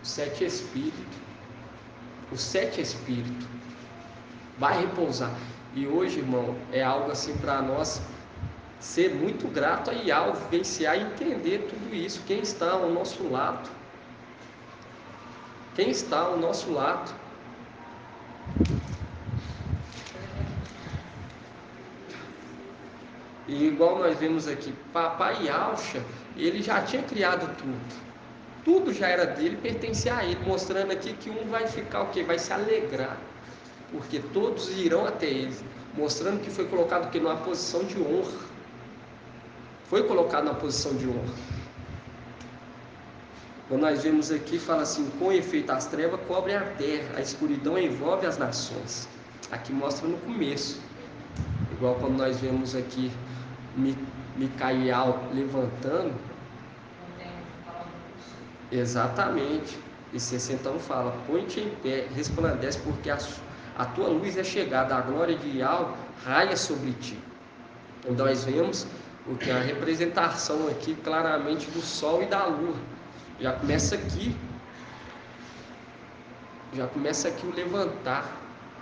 A: os 7 espíritos. Os 7 espíritos vai repousar. E hoje, irmão, é algo assim para nós ser muito grato a Yahweh, vivenciar e entender tudo isso. Quem está ao nosso lado? Quem está ao nosso lado? E igual nós vemos aqui, papai Yahshua, ele já tinha criado tudo. Tudo já era dele, pertencia a ele, mostrando aqui que um vai ficar o quê? Vai se alegrar, porque todos irão até ele, mostrando que foi colocado que numa posição de honra. Foi colocado na posição de honra. Quando nós vemos aqui, fala assim: com efeito as trevas cobrem a terra, a escuridão envolve as nações. Aqui mostra no começo, igual quando nós vemos aqui Micael levantando. Exatamente. E 61 fala: põe-te em pé, resplandece, porque a tua luz é chegada, a glória de Yahweh raia sobre ti. Então nós vemos o que é a representação aqui claramente do sol e da lua. Já começa aqui o levantar,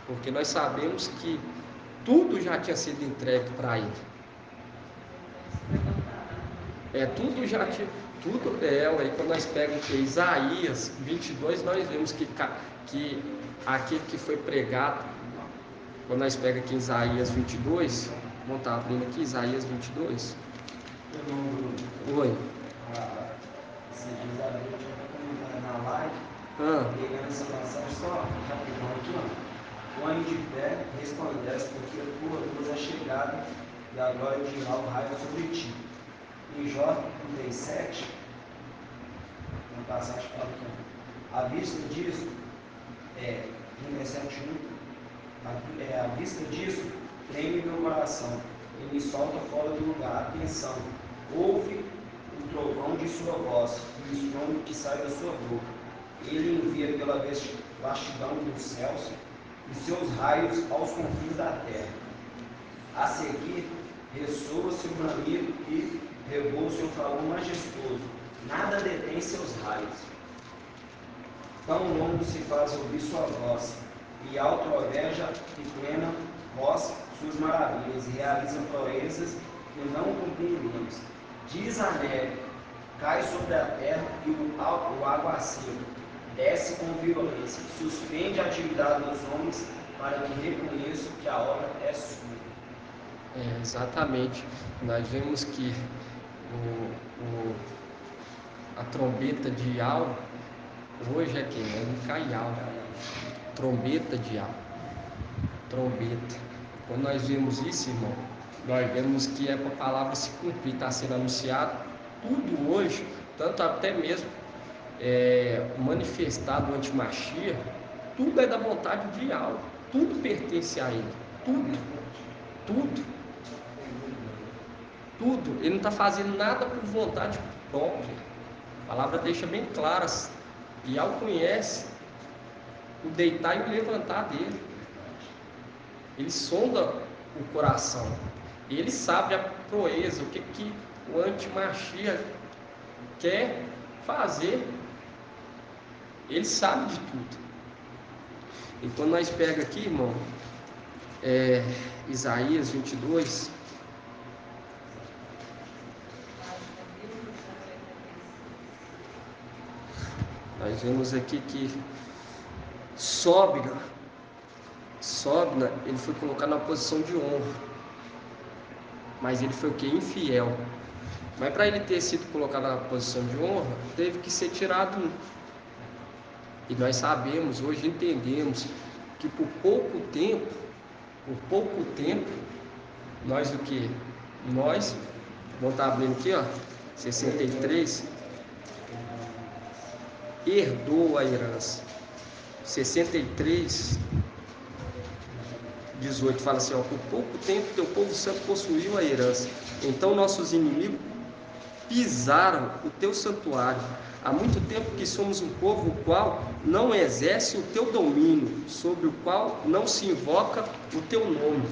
A: porque nós sabemos que tudo já tinha sido entregue para ele. Tudo já tinha, tudo aí quando nós pegamos que Isaías 22, nós vemos que aquele que foi pregado, quando nós pegamos aqui Isaías 22, vamos estar abrindo aqui Isaías 22. Oi.
B: Esses dias a gente está comentando na live, pegando essa passagem só rapidão aqui, ó. Põe de pé, resplandece, porque a tua luz é chegada e a glória de Yahweh raia sobre ti. Em Jó 37, uma passagem fala aqui, ó. À vista disso, 37:1, à vista disso, treme meu coração e me solta fora do lugar. Atenção, ouve o trovão de sua voz e o estrondo que sai da sua boca. Ele envia pela vastidão dos céus e seus raios aos confins da terra. A seguir, ressoa seu bramido e revoa seu calor majestoso. Nada detém seus raios. Tão longo se faz ouvir sua voz, e altroveja e plena voz suas maravilhas, e realiza proezas que não compreendemos. Diz a neve, cai sobre a terra, e o aguaceiro desce com violência, suspende a atividade dos homens, para que reconheçam que a obra é sua.
A: Exatamente. Nós vemos que a trombeta de Yahweh hoje é quem? É Micael. Trombeta de Yahweh. Trombeta. Quando nós vemos isso, irmão, nós vemos que é para a palavra se cumprir, está sendo anunciado tudo hoje, tanto até mesmo manifestado o antimachia, tudo é da vontade de Yahweh, tudo pertence a ele, tudo, ele não está fazendo nada por vontade própria, a palavra deixa bem clara, Yahweh conhece o deitar e o levantar dele, ele sonda o coração, ele sabe a proeza, o que o antimachia quer fazer, ele sabe de tudo. E quando nós pega aqui, irmão, Isaías 22, nós vemos aqui que Sobna, ele foi colocado na posição de honra, mas ele foi o que? Infiel. Mas para ele ter sido colocado na posição de honra, teve que ser tirado um. E nós sabemos, hoje entendemos, que por pouco tempo, nós o que? Nós, vamos estar abrindo aqui, ó, 63, herdou a herança. 63, 18, fala assim, ó, por pouco tempo teu povo santo possuiu a herança. Então nossos inimigos pisaram o teu santuário. Há muito tempo que somos um povo o qual não exerce o teu domínio, sobre o qual não se invoca o teu nome.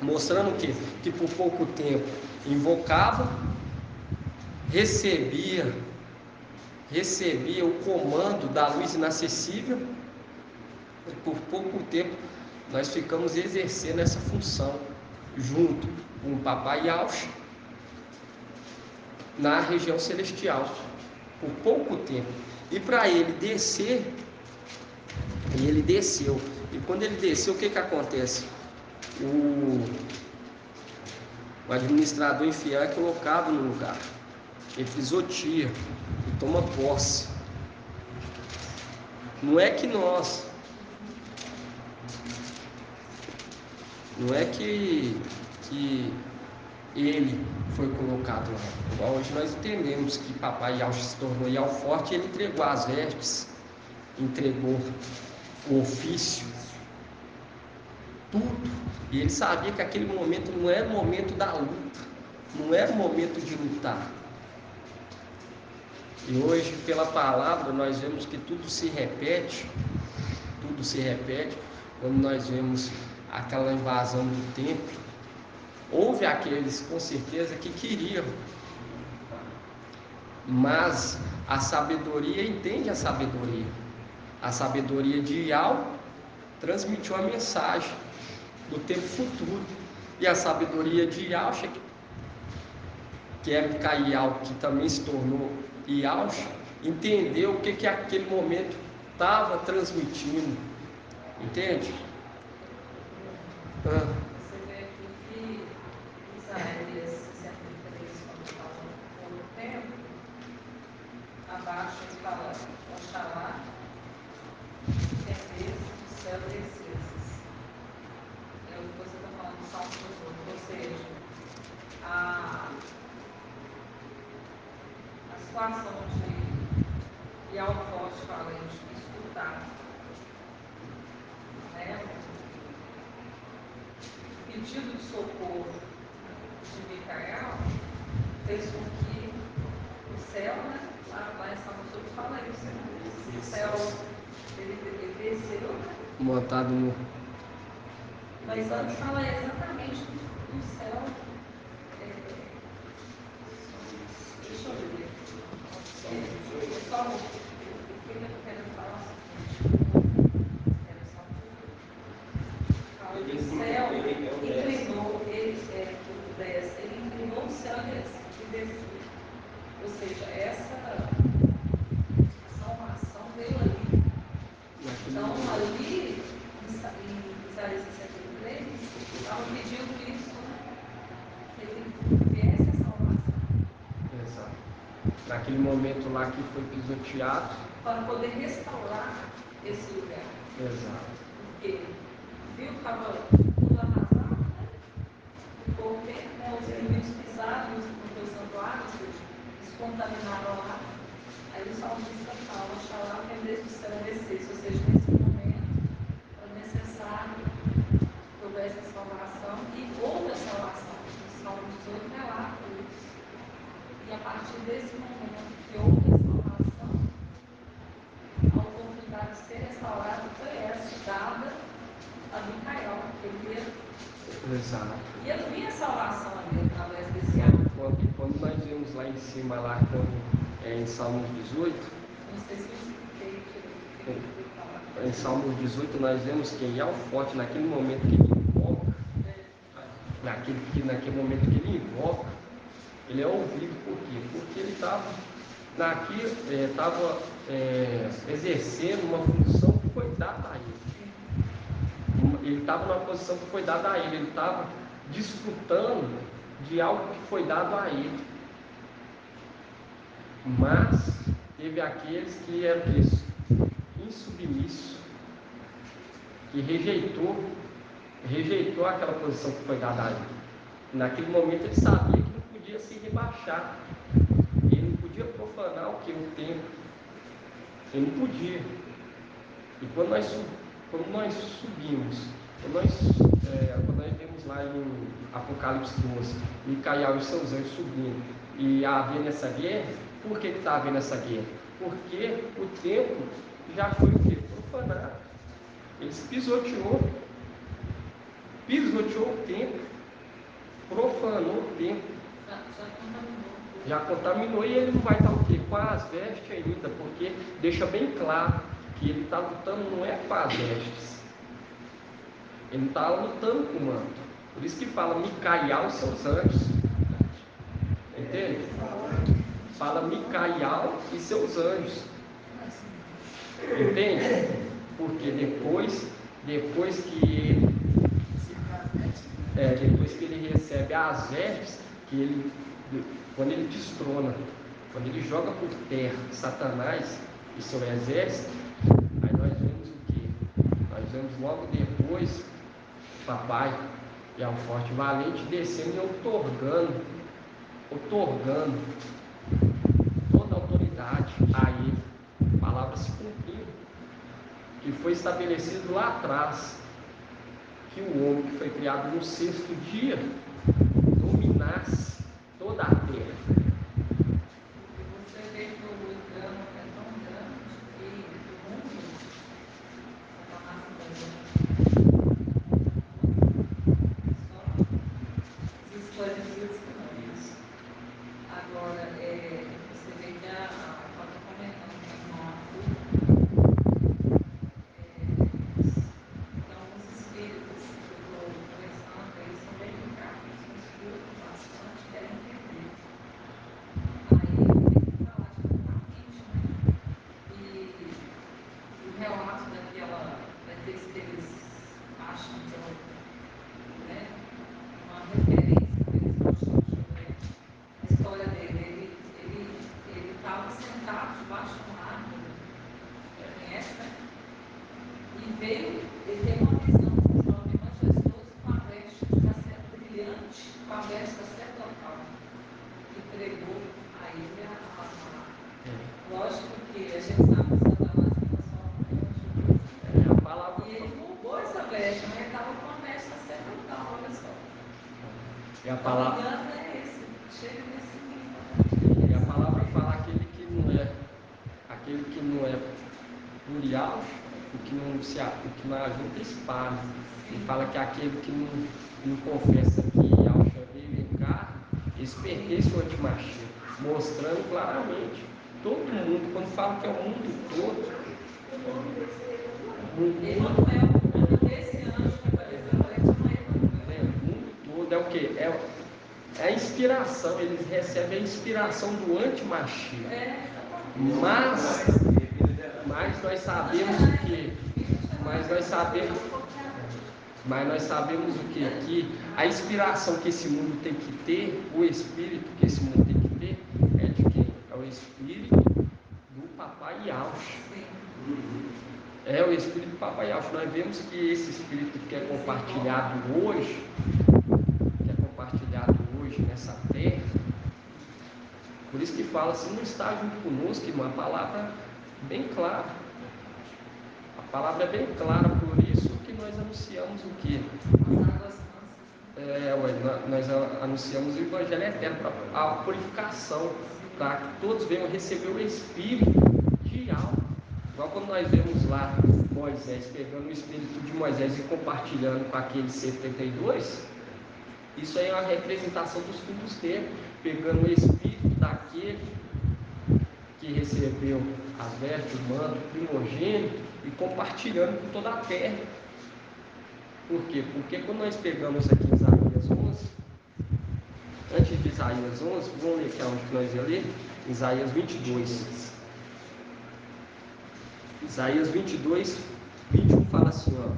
A: Mostrando o quê? Que por pouco tempo invocava, recebia o comando da luz inacessível, e por pouco tempo nós ficamos exercendo essa função, junto com o papai Yahshua, na região celestial, por pouco tempo. E para ele descer, e ele desceu, E quando ele desceu, o que acontece? O administrador infiel é colocado no lugar. Ele pisoteia e toma posse. Não é que ele foi colocado lá. Igual hoje nós entendemos que papai Yauch se tornou Yau forte, ele entregou as vestes, entregou o ofício, tudo. E ele sabia que aquele momento não era o momento da luta, não era o momento de lutar. E hoje, pela palavra, nós vemos que tudo se repete quando nós vemos aquela invasão do templo. Houve aqueles, com certeza, que queriam, mas a sabedoria entende a sabedoria. A sabedoria de Yau transmitiu a mensagem do tempo futuro. E a sabedoria de Yauch, que é Micael, que também se tornou Yauch, entendeu o que aquele momento estava transmitindo. Entende?
C: Você vê aqui que Isaías 63, quando fala do tempo, abaixo ele fala: Oxalá entendesse o céu descesses. É o que você está falando do Salmo 18. Ou seja, a situação de Yau forte falante escutar, né, o pedido de socorro de Micael fez com que o céu, né, lá em Salmo 18 fala isso, o céu ele desceu, né?
A: Montado no.
C: Mas antes fala exatamente do céu. Deixa eu ver. Só o que eu quero falar o seguinte. Era só fala que o céu inclinou, ele inclinou o céu e desceu. Ou seja, essa salvação veio ali. Então, ali, em Isaías 63, estava pedindo isso, né? Que ele viesse a salvação.
A: Exato. Naquele momento lá que foi pisoteado.
C: Para poder restaurar esse lugar.
A: Exato.
C: Porque viu que estava tudo arrasado, né? Ficou tempo, né? Os inimigos pisaram no teu santuário, ou seja, eles contaminaram lá. Aí o salmista fala: Oxalá que desde o céu descesse, ou seja, nesse momento era necessário que houvesse a salvação e houve a salvação. O Salmo 18 relata isso. E a partir desse momento que houve a salvação, a oportunidade de ser restaurada foi essa, dada a Micael, que ele ia vir a salvação ali através desse ato.
A: Quando nós vemos lá em cima, lá em Salmos 18,
C: Não sei se eu expliquei direito.
A: em Salmos 18 nós vemos que Yau forte, naquele momento que ele invoca, naquele momento que ele invoca, ele é ouvido. Por quê? Porque ele estava exercendo uma função que foi dada a ele. Ele estava numa posição que foi dada a ele. Ele estava desfrutando de algo que foi dado a ele. Mas teve aqueles que eram insubmissos, que rejeitou aquela posição que foi dada a ele. Naquele momento ele sabia que não podia se rebaixar. Ele não podia profanar o templo. Ele não podia. E quando nós subimos, quando nós vemos lá em Apocalipse 12, Micael e seus anjos subindo e havendo essa guerra, por que está havendo essa guerra? Porque o templo já foi o quê? Profanado. Eles pisoteou o templo, profanou o templo. Já contaminou e ele não vai estar o quê? Com as vestes ainda, porque deixa bem claro que ele está lutando não é com as vestes, ele está lutando com o manto. Por isso que fala Micael e seus anjos. Entende? Fala Micael e seus anjos. Entende? Porque depois depois que ele recebe as vestes, quando ele destrona, quando ele joga por terra Satanás e seu exército, aí nós vemos o quê? Nós vemos logo depois papai, que é um forte valente, descendo e outorgando toda a autoridade a ele. A palavra se cumpriu, que foi estabelecido lá atrás, que o homem que foi criado no sexto dia dominasse toda a terra.
C: Você vê que o engano é tão grande que o mundo só os esclarecidos que não isso. Agora, você vê que estava comentando então os espíritos que eu estou conversando, eles são bem ligados, são estudos bastante, querem entender. Aí tem que falar diretamente, né? E o relato daqueles que eles acham que é né, uma referência que eles gostam de ver, a história dele, ele estava sentado debaixo de uma árvore, conhece, né? E veio, ele teve uma visão de um jovem majestoso com a veste de cacete brilhante, com a veste sacerdotal, e pregou a ele a palavra. Lógico que a gente sabe que Satanás fica só com
A: A palavra.
C: e ele roubou essa veste, mas ele estava com a veste sacerdotal, olha só.
A: E a palavra.
C: O engano é esse, chega nesse nível.
A: E a palavra fala aquele que não é plurial, o que não ajuda espalha. Ele fala que aquele que não confessa que Alcha veio em carne, esse pertence ao antimachia, mostrando claramente. Todo mundo, quando fala que é o mundo todo,
C: Emanuel, o mundo desse anjo que apareceu para ele chama Emanuel.
A: o mundo todo é o quê? É a inspiração, eles recebem a inspiração do antimachia. Mas nós sabemos o que? Mas nós sabemos o que? Que a inspiração que esse mundo tem que ter, o espírito que esse mundo tem que ter, é de quem? É o espírito do Papai Yaush. É o espírito do Papai Yaush. Nós vemos que esse espírito que é compartilhado hoje nessa terra, por isso que fala assim, não está junto conosco, irmão. A palavra bem clara. A palavra é bem clara, por isso que nós anunciamos o quê? Nós anunciamos o Evangelho eterno, para a purificação, para que todos venham receber o Espírito de alma. Igual quando nós vemos lá Moisés pegando o Espírito de Moisés e compartilhando com aqueles 72, isso aí é uma representação dos fins dos tempos, pegando o Espírito daquele que recebeu as vestes, o manto, o primogênito, e compartilhando com toda a terra. Por quê? Porque quando nós pegamos aqui em Isaías 11, antes de Isaías 11, vamos ler aqui onde nós ia ler, Isaías 22. Isaías 22, 21 fala assim, ó.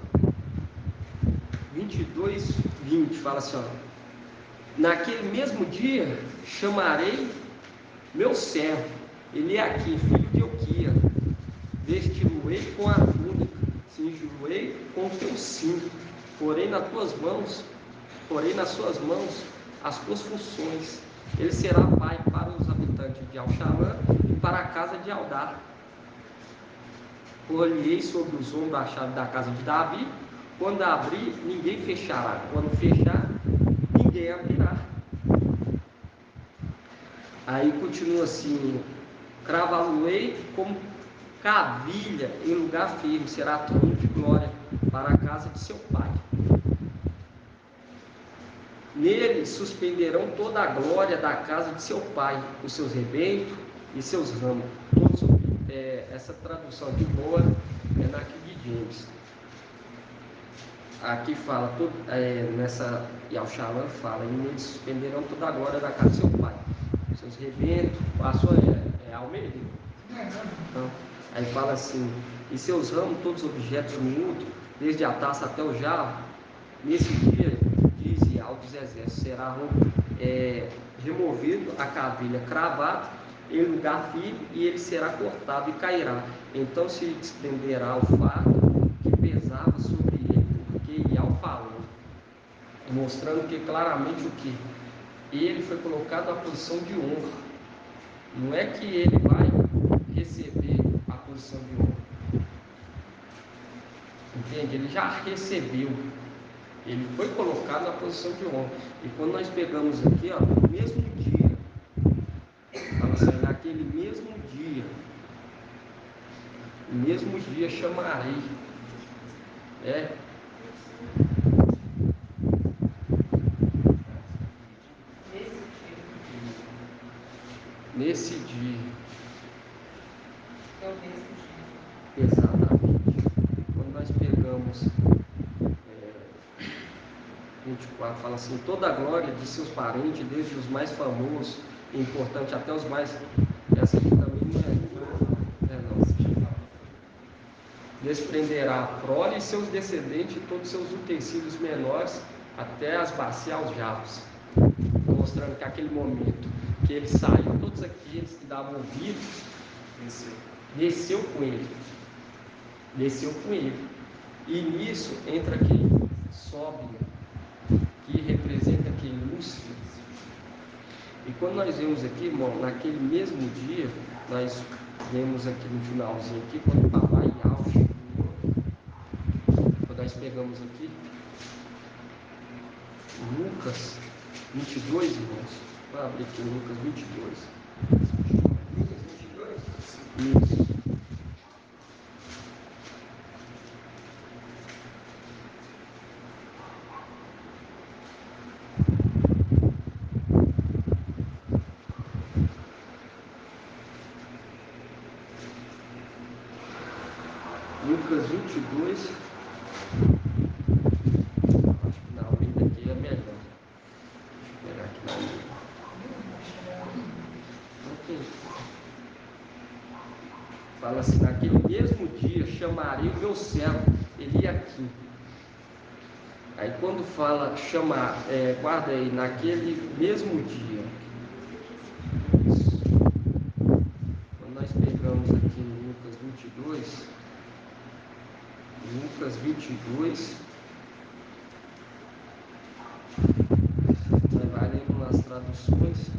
A: 22, 20 fala assim, ó. Naquele mesmo dia chamarei meu servo, ele é aqui, filho de Euquia, vesti-lo-ei com a túnica, cingi-lo-ei com o teu cinto, porém nas suas mãos as tuas funções. Ele será pai para os habitantes de Alxalã e para a casa de Aldar. Pôr-lhe-ei sobre os ombros a chave da casa de Davi. Quando abrir, ninguém fechará. Quando fechar, ninguém abrirá. Aí continua assim: cravá-lo-ei como cavilha em lugar firme, será trono de glória para a casa de seu pai. Nele suspenderão toda a glória da casa de seu pai, os seus rebentos e seus ramos. Essa tradução de boa é na King James. Aqui fala, nessa Yalxalã fala, e nele suspenderão toda a glória da casa de seu pai, os seus rebentos, a sua Almeida. Então, aí fala assim: e seus ramos, todos objetos miúdos, desde a taça até o jarro, nesse dia, diz Yahweh dos exércitos, será removido a cavilha cravada em lugar firme, e ele será cortado e cairá. Então se desprenderá o fardo que pesava sobre ele, porque Yahweh falou, mostrando que claramente o que? Ele foi colocado na posição de honra. Não é que ele vai receber a posição de honra. Entende? Ele já recebeu. Ele foi colocado na posição de honra. E quando nós pegamos aqui, ó, no mesmo dia, fala assim, naquele mesmo dia chamarei. Nesse dia.
C: É o mesmo dia.
A: Exatamente. Quando nós pegamos 24, fala assim, toda a glória de seus parentes, desde os mais famosos e importantes até os mais... Essa aqui também não. Desprenderá a prole e seus descendentes e todos seus utensílios menores até as bacias aos jarros. Mostrando que aquele momento que ele saiu, todos aqueles que davam ouvidos, desceu com ele. E nisso entra quem? Sobe, que representa quem? Lúcifer. E quando nós vemos aqui, irmão, naquele mesmo dia, nós vemos aqui no finalzinho aqui, quando o papai Yahweh chegou, quando nós pegamos aqui, Lucas 22, irmãos. Vou abrir aqui Lucas 22. Lucas 22? Isso. Lucas 22. Acho que na Almeida aqui é melhor. Deixa eu pegar aqui na Almeida. Fala assim, naquele mesmo dia chamarei o meu servo Eliaquim. Aí quando fala chamar, guarda aí, naquele mesmo dia. Quando nós pegamos aqui em Lucas 22, nós vai lendo nas traduções.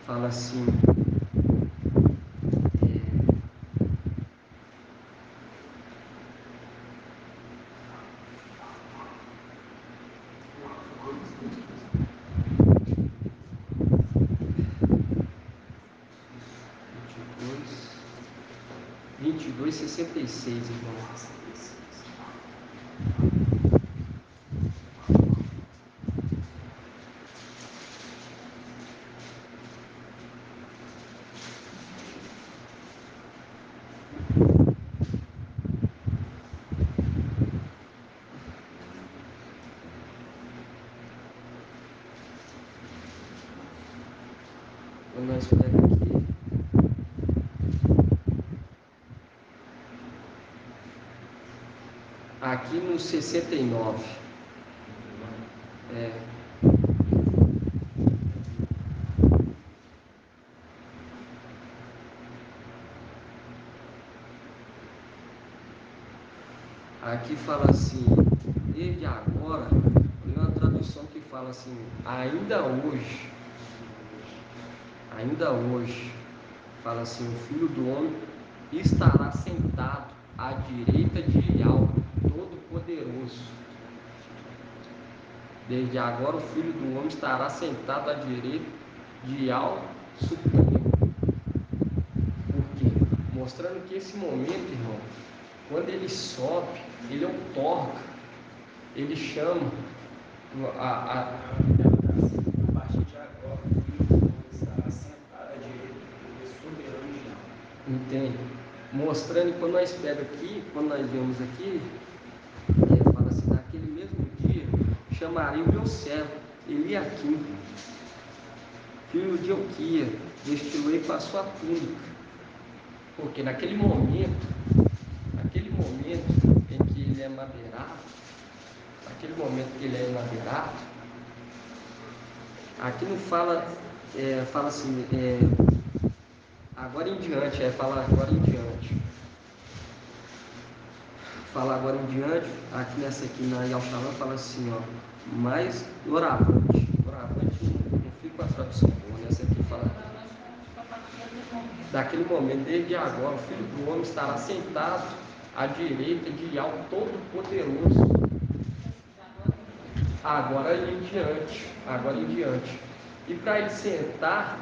A: Fala assim, vinte e dois, 66, irmão. Quando nós pegamos aqui no 69. Aqui fala assim, desde agora, tem uma tradução que fala assim, ainda hoje, fala assim, o Filho do Homem estará sentado à direita de Yahweh Todo-Poderoso. Desde agora o Filho do Homem estará sentado à direita de Yahweh Supremo. Por quê? Mostrando que esse momento, irmão, quando ele sobe, ele outorga, ele chama a
B: partir de agora, o Filho do Homem estará sentado à direita do soberano de Yahweh.
A: Entende? Mostrando, quando nós pegamos aqui, quando nós vemos aqui, fala assim, naquele mesmo dia, chamarei o meu servo, Eliaquim. filho de Euquia, vestiu-ei com a sua túnica. Porque naquele momento em que ele é madeirado, aqui não fala, fala assim, agora em diante, fala agora em diante. Fala agora em diante, aqui nessa aqui na Yaltalã fala assim, ó, mas doravante não fica com a tradução boa, nessa aqui fala, daquele momento, desde agora, o Filho do Homem estará sentado à direita de Yahweh Todo-Poderoso. Agora em diante. E para ele sentar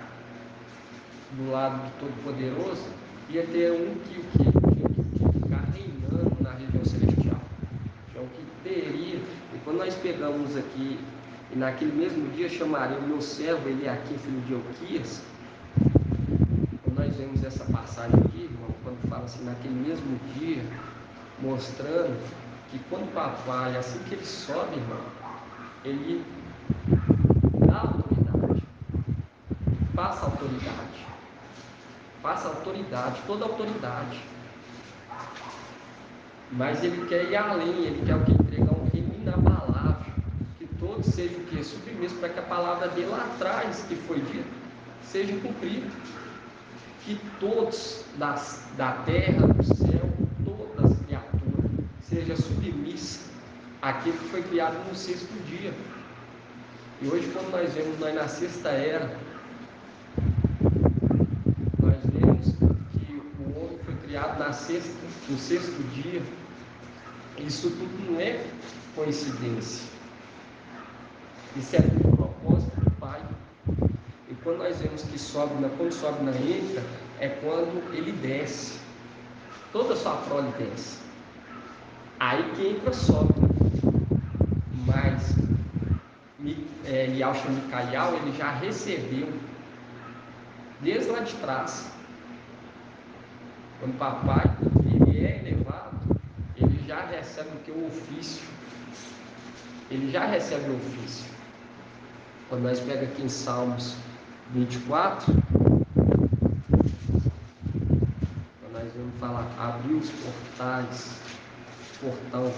A: do lado do Todo-Poderoso, ia ter um que ficar reinando na região celestial. Então, que teria, e quando nós pegamos aqui, e naquele mesmo dia chamaria o meu servo Eliaquim, filho de Euquias. Quando nós vemos essa passagem aqui, irmão, quando fala assim, naquele mesmo dia, mostrando que quando o papai, assim que ele sobe, irmão, ele dá autoridade, passa autoridade, toda autoridade. Mas ele quer ir além, ele quer o que? Entregar um reino inabalável, que todos sejam o que? Submissos, para que a palavra dele lá atrás, que foi dita, seja cumprida. Que todos da terra, do céu, todas as criaturas, seja submissa àquilo que foi criado no sexto dia. E hoje, quando nós vemos na sexta era, nós vemos que o homem foi criado no sexto dia. Isso tudo não é coincidência. Isso é tudo propósito do Pai. E quando nós vemos que quando sobe na entra, é quando ele desce. Toda a sua prole desce. Aí que entra sobe. Mas Yahshua Micael, ele já recebeu desde lá de trás. Quando o papai ele é elevado, ele já recebe o que? O ofício. Ele já recebe o ofício. Quando nós pegamos aqui em Salmos 24, quando nós vamos falar, abrir os portais, portão.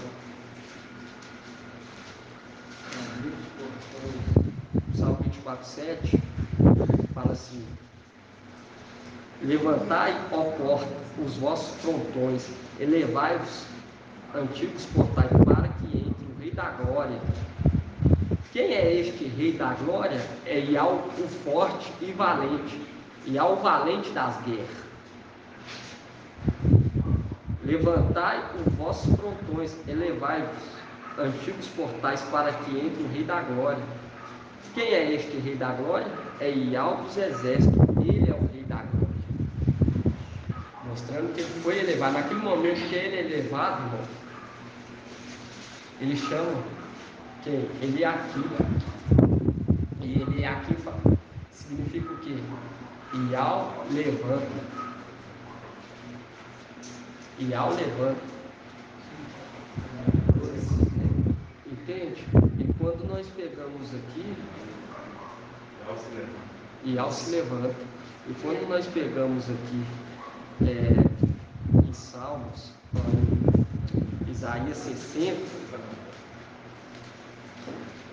A: Salmo 24:7 fala assim: levantai, ó porta, os vossos frontões, elevai-os, antigos portais, para que entre o Rei da Glória. Quem é este Rei da Glória? É Yahweh, o forte e valente, Yahweh, o valente das guerras. Levantai os vossos frontões, elevai-os, antigos portais, para que entre o Rei da Glória. Quem é este Rei da Glória? É Yahweh dos exércitos, ele é o Rei da Glória. Mostrando que ele foi elevado. Naquele momento que ele é elevado, irmão, ele chama quem? Ele é aqui. E ele é aqui, significa o quê? Yahweh levanta. Yahweh levanta. Entende? E quando nós pegamos aqui, Yahweh se levanta. E quando nós pegamos aqui em Salmos, em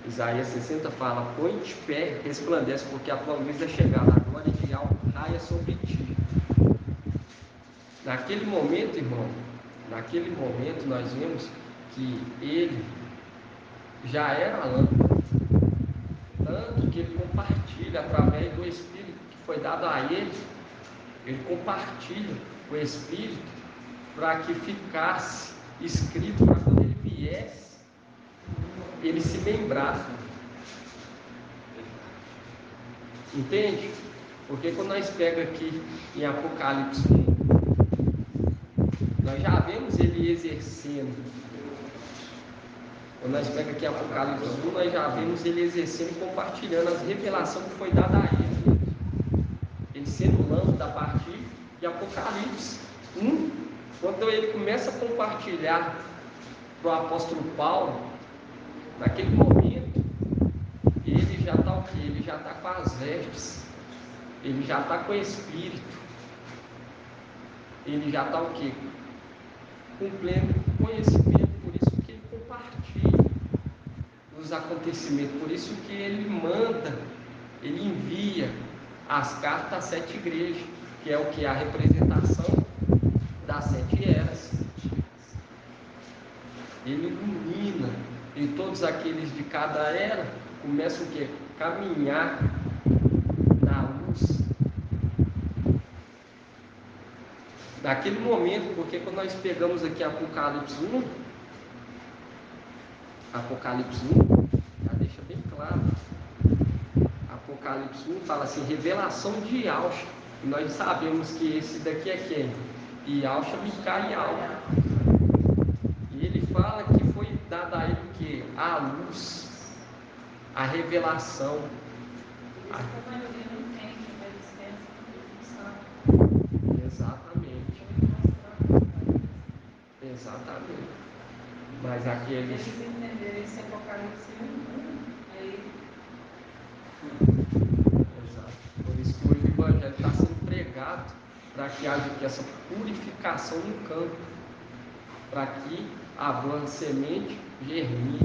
A: Isaías 60 fala: põe de pé, resplandece, porque a tua luz é chegada, a glória de Yahweh raia sobre ti. Naquele momento, irmão, nós vemos que ele já era lâmpada, tanto que ele compartilha através do Espírito que foi dado a ele compartilha o Espírito para que ficasse escrito, para quando ele viesse, ele se lembrasse. Entende? Porque quando nós pegamos aqui em Apocalipse 1, nós já vemos ele exercendo. Quando nós pegamos aqui em Apocalipse 1, nós já vemos ele exercendo e compartilhando as revelações que foi dada a ele. Ele sendo lâmpada a partir de Apocalipse 1, quando ele começa a compartilhar para o apóstolo Paulo, naquele momento, ele já está o quê? Ele já está com as vestes ele já está com espírito, ele já está o quê? Com pleno conhecimento, por isso que ele compartilha os acontecimentos, por isso que ele manda, ele envia as cartas às 7 igrejas, que é o que? A representação das 7 eras. Ele ilumina, e todos aqueles de cada era começam o quê? Caminhar na luz daquele momento, porque quando nós pegamos aqui Apocalipse 1, já deixa bem claro. Apocalipse 1 fala assim, revelação de Yahshua, e nós sabemos que esse daqui é quem? Yahshua Micael. E ele fala que foi dada a ele o quê? A luz, a revelação. Exatamente. Exatamente. Mas aqueles...
C: Eles entenderem esse Apocalipse 1, aí...
A: Exato. Por isso que hoje o Evangelho está sendo pregado, para que haja aqui essa purificação no campo, para que a boa semente germine.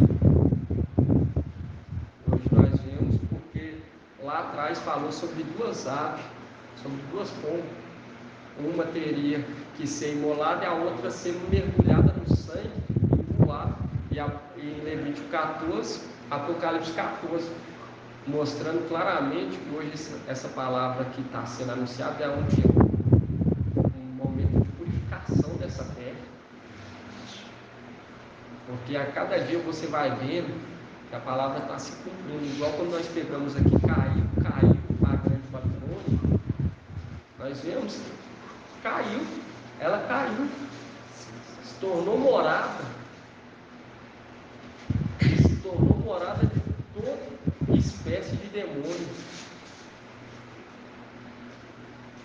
A: Hoje nós vemos porque lá atrás falou sobre 2 aves, sobre 2 pombas. Uma teria que ser imolada e a outra ser mergulhada no sangue e voar. E em Levítico 14, Apocalipse 14, mostrando claramente que hoje essa palavra que está sendo anunciada é um momento de purificação dessa terra. Porque a cada dia você vai vendo que a palavra está se cumprindo. Igual quando nós pegamos aqui, caiu a grande Babilônia, nós vemos que caiu, ela caiu, se tornou morada, se tornou morada de toda espécie de demônio.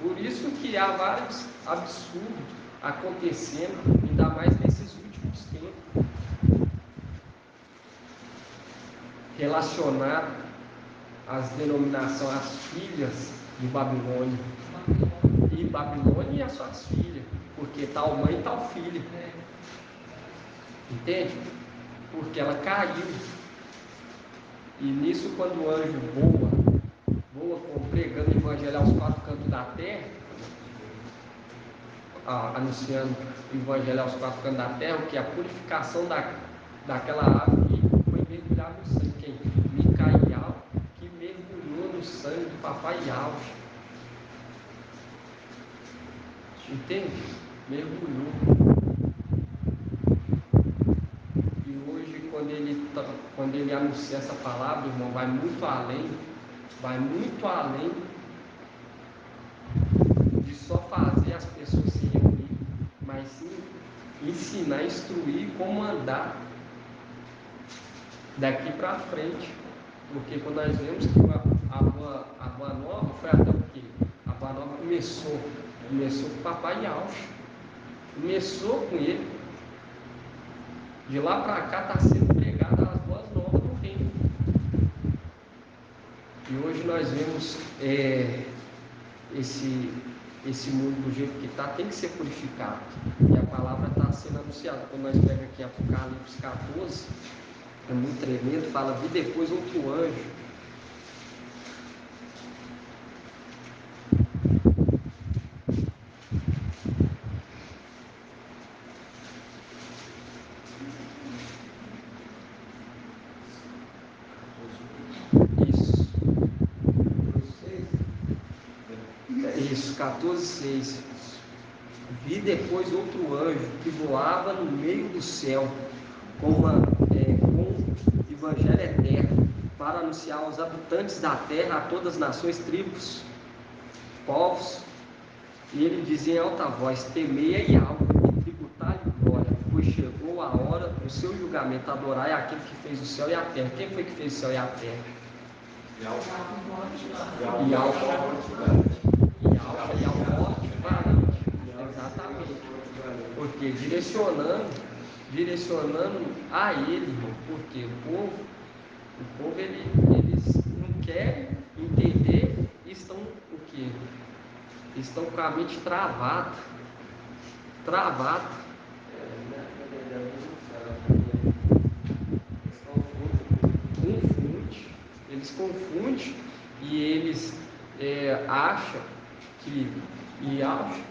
A: Por isso que há vários absurdos acontecendo, ainda mais nesses últimos tempos, relacionado às denominações, às filhas de Babilônia. E Babilônia e as suas filhas, porque tal mãe e tal filha. Entende? Porque ela caiu. E nisso, quando o anjo voa pregando o evangelho aos 4 cantos da terra, anunciando o evangelho aos 4 cantos da terra, o que é a purificação daquela ave que foi mergulhada no sangue. Quem? Micael, que mergulhou no sangue do papai Yahweh. Entende? Mergulhou. E hoje, quando ele anuncia essa palavra, irmão, vai muito além de só fazer as pessoas se reunir, mas sim ensinar, instruir como andar daqui para frente. Porque quando nós vemos que a Boa Nova foi até o quê? A Boa Nova começou com o papai Yahshua, começou com ele. De lá para cá está sendo pregada as boas novas do reino. E hoje nós vemos esse mundo do jeito que está, tem que ser purificado. E a palavra está sendo anunciada. Quando nós pegamos aqui Apocalipse 14, é muito tremendo, fala, vi depois outro anjo. Isso, 14:6. Vi depois outro anjo que voava no meio do céu com o evangelho eterno, para anunciar aos habitantes da terra, a todas as nações, tribos, povos. E ele dizia em alta voz: temei a Yahweh e tributai-lhe glória, pois chegou a hora do seu julgamento. Adorai aquele que fez o céu e a terra. Quem foi que fez o céu e a terra? Yahweh. E ao forte varante, exatamente, porque direcionando a ele, porque o povo eles não querem entender, estão o que? quê? Eles estão com a mente travada. Eles confundem e eles acham que Yahshua,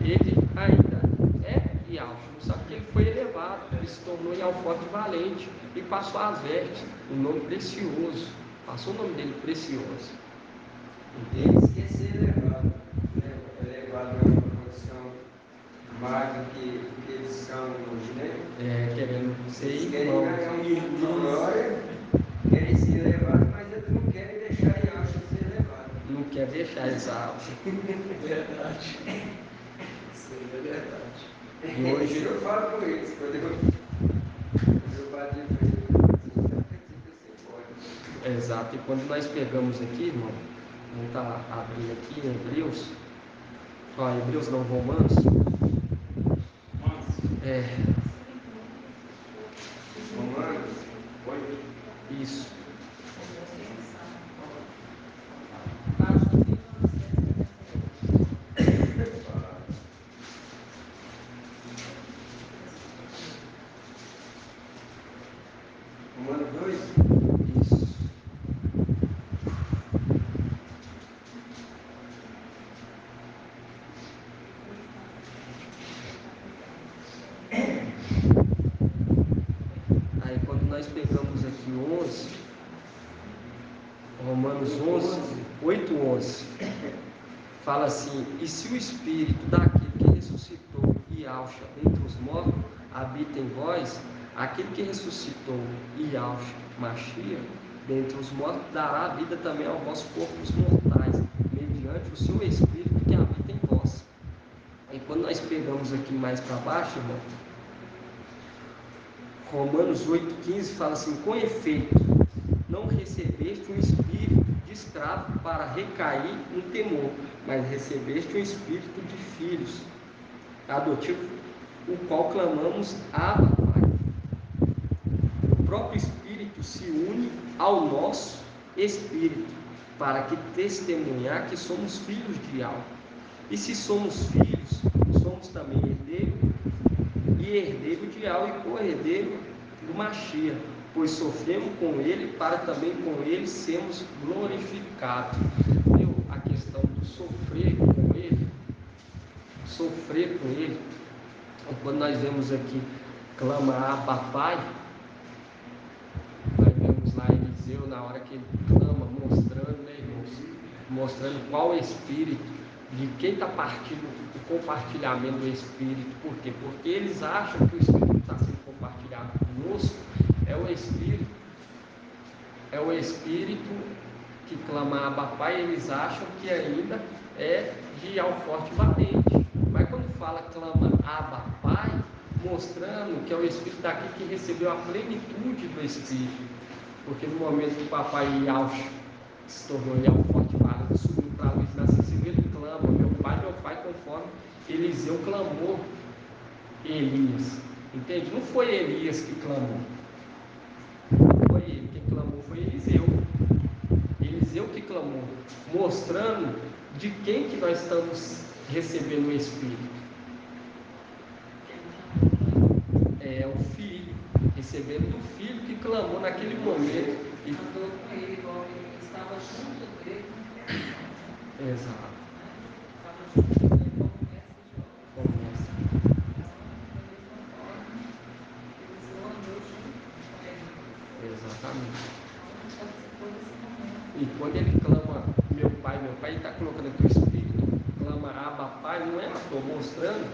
A: ele ainda é Yahshua, não sabe que ele foi elevado, ele se tornou Yahweh valente e passou as vestes, um nome precioso, passou o nome dele precioso.
D: Eles querem ser elevados, né? Elevado é uma condição mais do que eles são hoje, né?
A: Querendo ser
D: Eles querem
A: irmão.
D: ganhar um nível de glória, querem ser elevados, mas eles não querem deixar Yahshua ser elevado.
A: Não quer deixar, exato.
B: Verdade. Isso aí é verdade.
A: E hoje
D: eu falo com eles, quando eu bati para eles, não tem que ser forte.
A: Exato, e quando nós pegamos aqui, irmão, vamos estar abrindo aqui em Hebreus, Hebreus não, Romanos.
D: Romanos 8.
A: Isso.
D: Romanos 2.
A: Isso. Aí quando nós pegamos aqui 11, Romanos 11, 8:11, fala assim: e se o Espírito daquele que ressuscitou Yahshua entre os mortos habita em vós, aquele que ressuscitou Yahshua Mashiach dentre os mortos dará vida também aos vossos corpos mortais, mediante o seu Espírito que habita em vós. E quando nós pegamos aqui mais para baixo, irmão, Romanos 8,15 fala assim: com efeito, não recebeste um espírito de escravo para recair no temor, mas recebeste um espírito de filhos adotivo, o qual clamamos Abba, Pai. O próprio Espírito se une ao nosso espírito para que testemunhar que somos filhos de Yahweh. E se somos filhos, somos também herdeiro e herdeiro de Yahweh e co-herdeiro do Mashiach, pois sofremos com ele para também com ele sermos glorificados. Viu? A questão do sofrer com ele, quando nós vemos aqui clama Abba Pai, nós vemos lá Eliseu na hora que ele clama, mostrando, né, irmãos, mostrando qual Espírito, de quem está partindo o compartilhamento do Espírito. Por quê? Porque eles acham que o Espírito está sendo compartilhado conosco é o Espírito que clama Abba Pai. Eles acham que ainda é de Alforte Valente, mas quando fala clama Abba Pai, mostrando que é o Espírito daquele que recebeu a plenitude do Espírito, porque no momento que o papai Yahshua se tornou Alforte Valente, subiu para a luz inacessível, ele clama, meu pai, conforme Eliseu clamou Elias, entende? Não foi Elias que clamou, foi ele, quem clamou foi Eliseu que clamou, mostrando de quem que nós estamos recebendo o Espírito. É o Filho, recebendo do Filho que clamou naquele momento. E
C: andou com ele, igual ele estava junto dele.
A: Exato.
C: Estava junto dele como mestre de obra. Então, da mesma forma, Eliseu andou junto com ele.
A: Exatamente.
C: Então, participou desse momento.
A: E quando ele clama meu pai, ele está colocando aqui o Espírito, clama Abba Pai, não é à toa, mostrando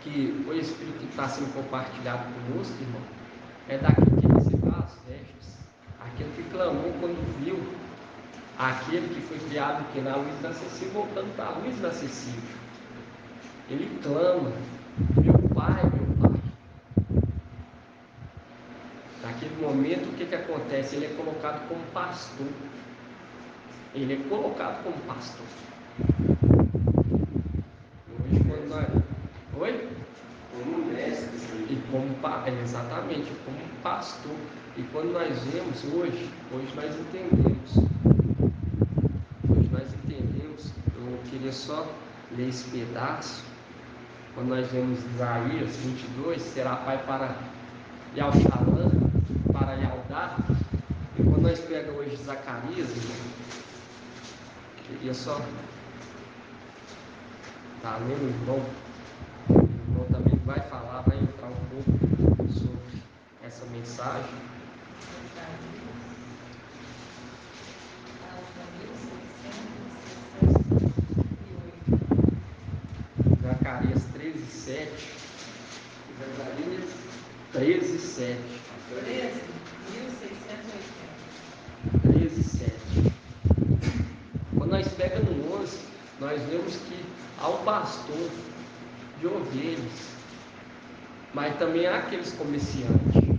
A: que o Espírito que está sendo compartilhado conosco, irmão, é daquele que recebeu as vestes, aquele que clamou quando viu aquele que foi criado que na luz inacessível voltando para a luz inacessível. Ele clama, meu pai, meu pai. Naquele momento, o que acontece? Ele é colocado como pastor. Ele é colocado como pastor. Hoje, quando nós... Oi?
D: Como mestre.
A: E como exatamente, como pastor. E quando nós vemos hoje nós entendemos queria só ler esse pedaço. Quando nós vemos Isaías 22, será pai para Yalxalã, para Yaldá. E quando nós pegamos hoje Zacarias, irmão, queria só tá lendo, irmão. O irmão também vai falar, vai entrar um pouco sobre essa mensagem. Zacarias 13:7. Zacarias 13:7. 13:7. Quando nós pegamos no 11, nós vemos que há um pastor de ovelhas, mas também há aqueles comerciantes,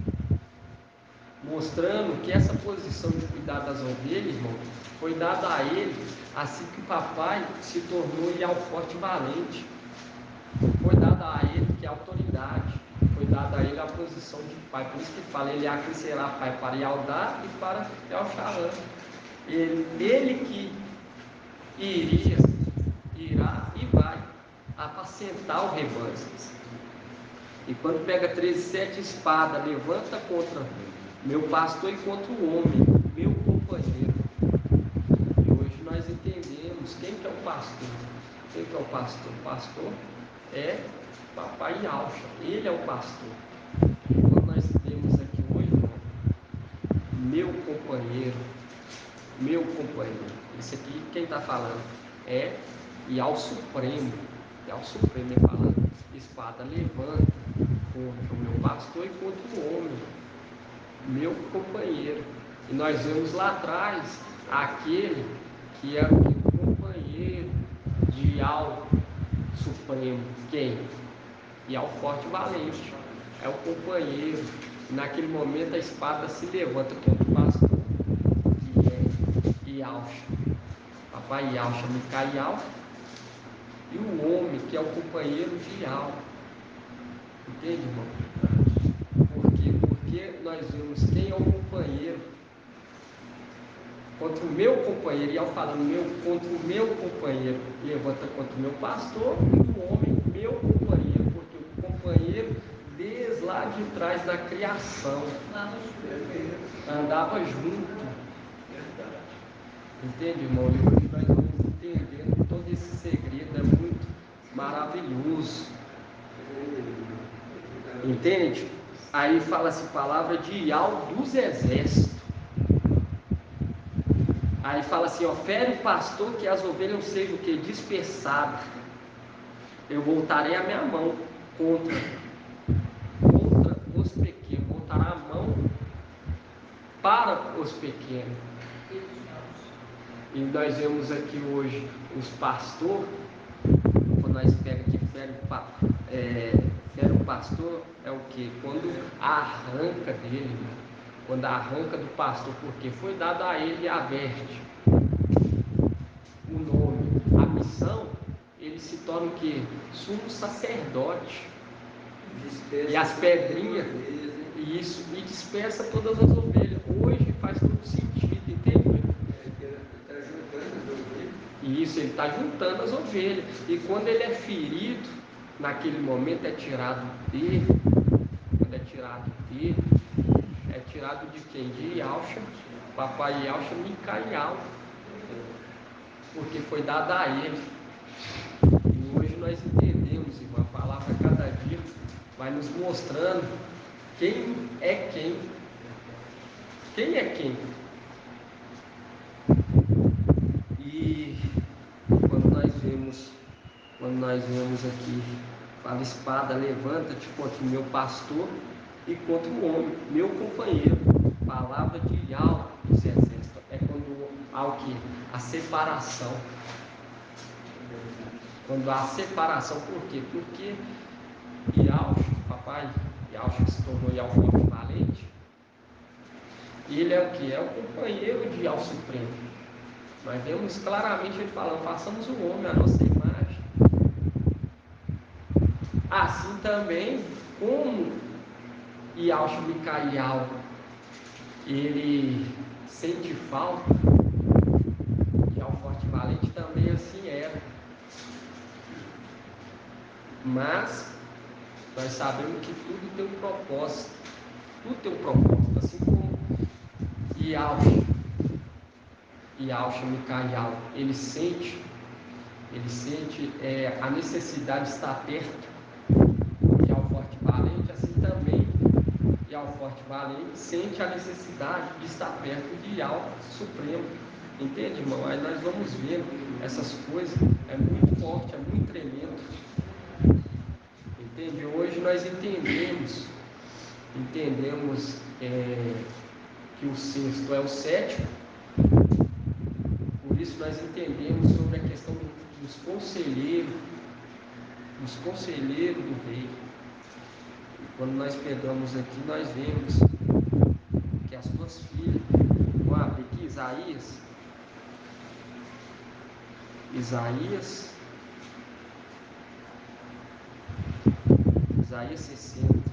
A: mostrando que essa posição de cuidar das ovelhas, irmão, foi dada a ele assim que o papai se tornou forte e valente. Foi dada a ele que a autoridade, foi dada a ele a posição de pai. Por isso que fala, ele será pai para Yaldá e para Yalxalã. Ele que irá e vai apacentar o rebanho. E quando pega 13:7, espada levanta contra meu pastor e contra o homem, meu companheiro. E hoje nós entendemos quem que é o pastor. Quem que é o pastor? O pastor é papai Yalxa, ele é o pastor. Quando nós temos aqui hoje, irmão, meu companheiro, isso aqui quem está falando é Yal Supremo. Yal Supremo é falando, espada levanta contra o meu pastor e contra o homem, meu companheiro. E nós vemos lá atrás aquele que era o companheiro de Yal Supremo. Quem? Yal Forte e Valente. É o companheiro. E naquele momento a espada se levanta contra o pastor, que é Yalxa, papai Yalxa, Micael, e o homem que é o companheiro de Yal. Entende, irmão? Por quê? Porque nós vemos quem é o companheiro contra o meu companheiro. E ao falar contra o meu companheiro, levanta contra o meu pastor, e o homem, meu companheiro, porque o companheiro desde lá de trás da criação andava junto. Entende, irmão? E hoje nós vamos entendendo todo esse segredo, é muito maravilhoso. Entende? Aí fala-se palavra de Yal dos exércitos. Aí fala assim, ó, fere o pastor que as ovelhas sejam o que? Dispersadas. Eu voltarei a minha mão contra os pequenos. Voltará a mão para os pequenos. E nós vemos aqui hoje os pastores, quando nós pegamos aqui, fere o pastor, é o que? Quando arranca dele, né? Quando arranca do pastor, porque foi dado a ele a veste, o nome, a missão, ele se torna o que? Sumo sacerdote. E as pedrinhas, e dispersa todas as ovelhas. Hoje faz todo sentido, entende? E isso, ele está juntando as ovelhas. E quando ele é ferido, naquele momento é tirado dele. Quando é tirado dele, é tirado de quem? De Yalxa, papai Yalxa, Micael, porque foi dada a ele. E hoje nós entendemos, irmão, a palavra cada dia vai nos mostrando quem é quem. Quem é quem? E quando nós vemos aqui, fala espada, levanta-te contra o meu pastor e contra o homem, meu companheiro. Palavra de Yal dos exércitos. É quando há o que? A separação. Quando há separação, por quê? Porque Yalxa, papai Yalxa se tornou Yal Forte e Valente. E ele é o que? É o companheiro de Yal Supremo. Nós vemos claramente ele falando, façamos o homem a nossa imagem. Assim também, como Yalxa Micael, ele sente falta, Yal Forte e Valente também assim era. Mas nós sabemos que tudo tem um propósito. Tudo tem um propósito, assim como Yalcha Micaial, ele sente a necessidade de estar perto de Alforte Valente, assim também Alforte Valente sente a necessidade de estar perto de Alto Supremo. Entende, irmão? Aí nós vamos vendo essas coisas, é muito forte, é muito tremendo. Entende? Hoje nós entendemos que o sexto é o sétimo, por isso nós entendemos sobre a questão dos conselheiros do rei. E quando nós pegamos aqui, nós vemos que as suas filhas, vamos abrir aqui Isaías 60.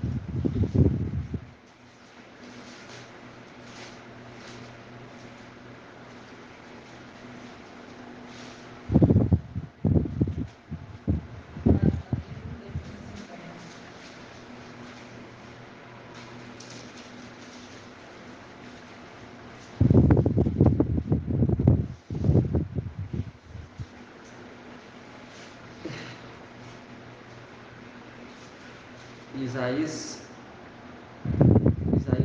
A: Isaías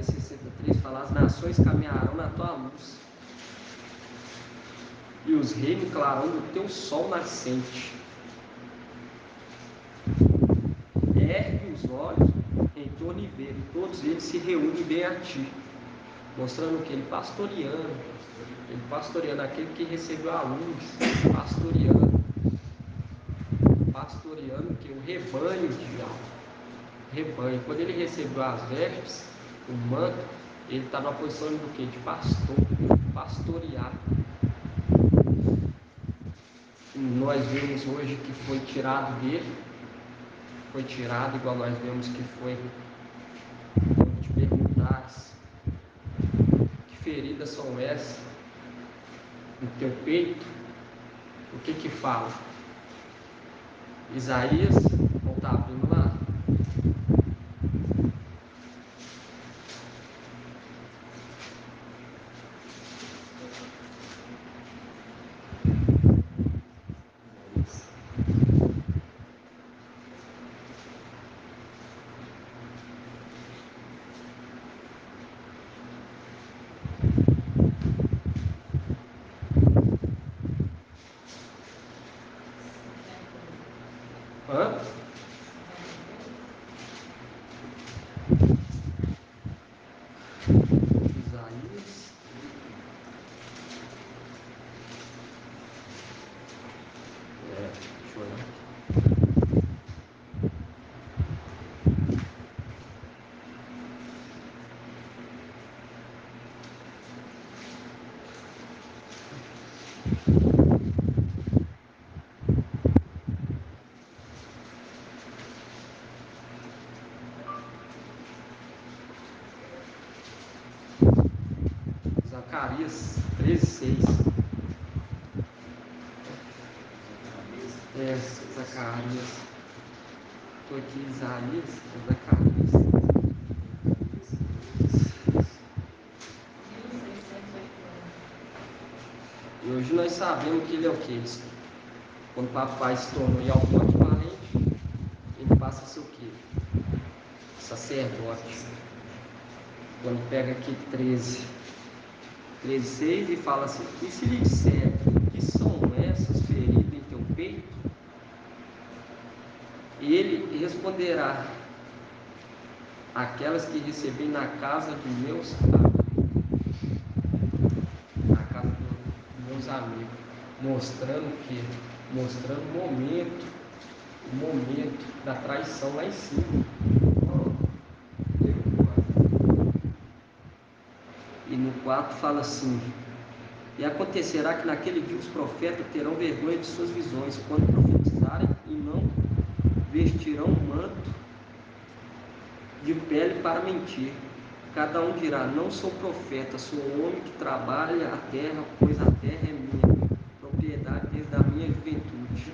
A: 63 fala: as nações caminharão na tua luz, e os reinos clarão do teu sol nascente. Ergue os olhos em torno e vê, todos eles se reúnem bem a ti, mostrando que ele pastoreando aquele que recebeu a luz, pastoreando que o rebanho de alma. Rebanho. Quando ele recebeu as vestes, o manto, ele está na posição do quê? De pastor, pastorear. E nós vemos hoje que foi tirado dele, igual nós vemos que foi. Quando te perguntares que feridas são essas no teu peito, o que fala? Isaías, vamos estar abrindo lá. Zacarias 13:6. Zacarias. Estou aqui, Isaías, Zacarias. E hoje nós sabemos que ele é o que? Quando o papai se tornou em Alforte Valente, ele passa a ser o que? Sacerdote. Quando pega aqui 13:6 e fala assim: e se lhe disser que são essas feridas em teu peito, ele responderá: aquelas que recebi na casa de meus amigos, mostrando o momento da traição lá em cima. E no 4 fala assim: e acontecerá que naquele dia os profetas terão vergonha de suas visões, quando profetizarem, e não vestirão manto de pele para mentir. Cada um dirá: não sou profeta, sou homem que trabalha a terra, pois a terra é minha propriedade desde a minha juventude.